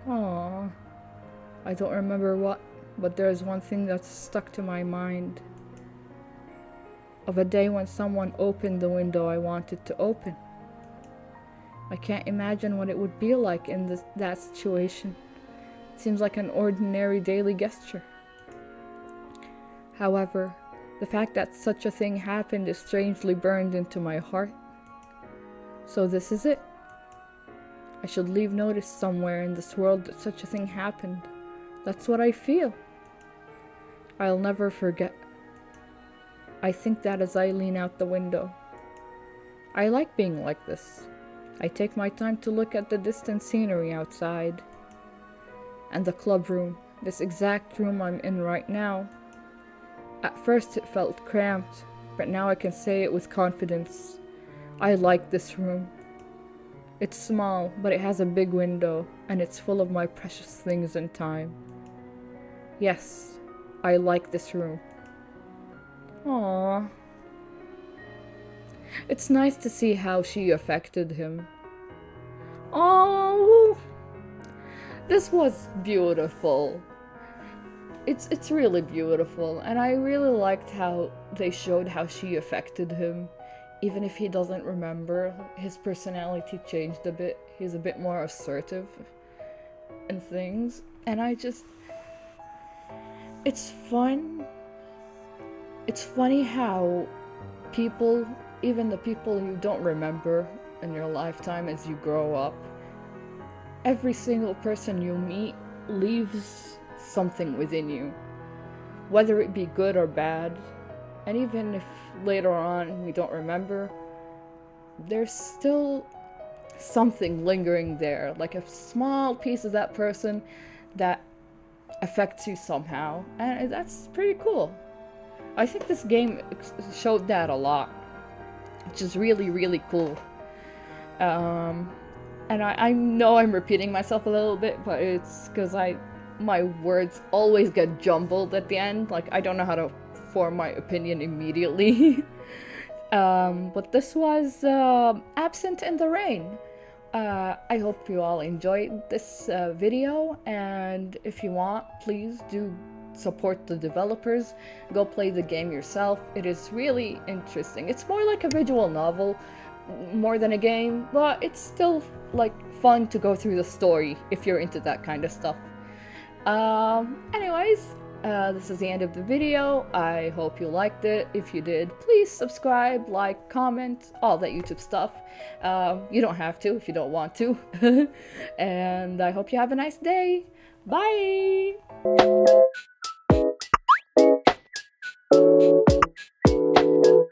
Aww. I don't remember what, but there's one thing that's stuck to my mind. Of a day when someone opened the window I wanted to open. I can't imagine what it would be like in that situation. It seems like an ordinary daily gesture. However, the fact that such a thing happened is strangely burned into my heart. So this is it. I should leave notice somewhere in this world that such a thing happened. That's what I feel. I'll never forget. I think that as I lean out the window. I like being like this. I take my time to look at the distant scenery outside. And the club room, this exact room I'm in right now. At first it felt cramped, but now I can say it with confidence. I like this room. It's small, but it has a big window, and it's full of my precious things and time. Yes, I like this room. Aww. It's nice to see how she affected him. Oh, this was beautiful. It's really beautiful, and I really liked how they showed how she affected him. Even if he doesn't remember, his personality changed a bit. He's a bit more assertive. and things. And it's fun. It's funny how people, even the people you don't remember in your lifetime as you grow up, every single person you meet leaves something within you, whether it be good or bad. And even if later on we don't remember, there's still something lingering there, like a small piece of that person that affects you somehow. And that's pretty cool. I think this game showed that a lot, which is really, really cool. And I know I'm repeating myself a little bit, but it's because my words always get jumbled at the end. Like, I don't know how to form my opinion immediately. But this was Absent in the Rain. I hope you all enjoyed this video, and if you want, please do support the developers. Go play the game yourself. It is really interesting. It's more like a visual novel more than a game, but it's still like fun to go through the story if you're into that kind of stuff. Anyways, this is the end of the video. I hope you liked it. If you did, please subscribe, like, comment, all that YouTube stuff. You don't have to if you don't want to. And I hope you have a nice day. Bye!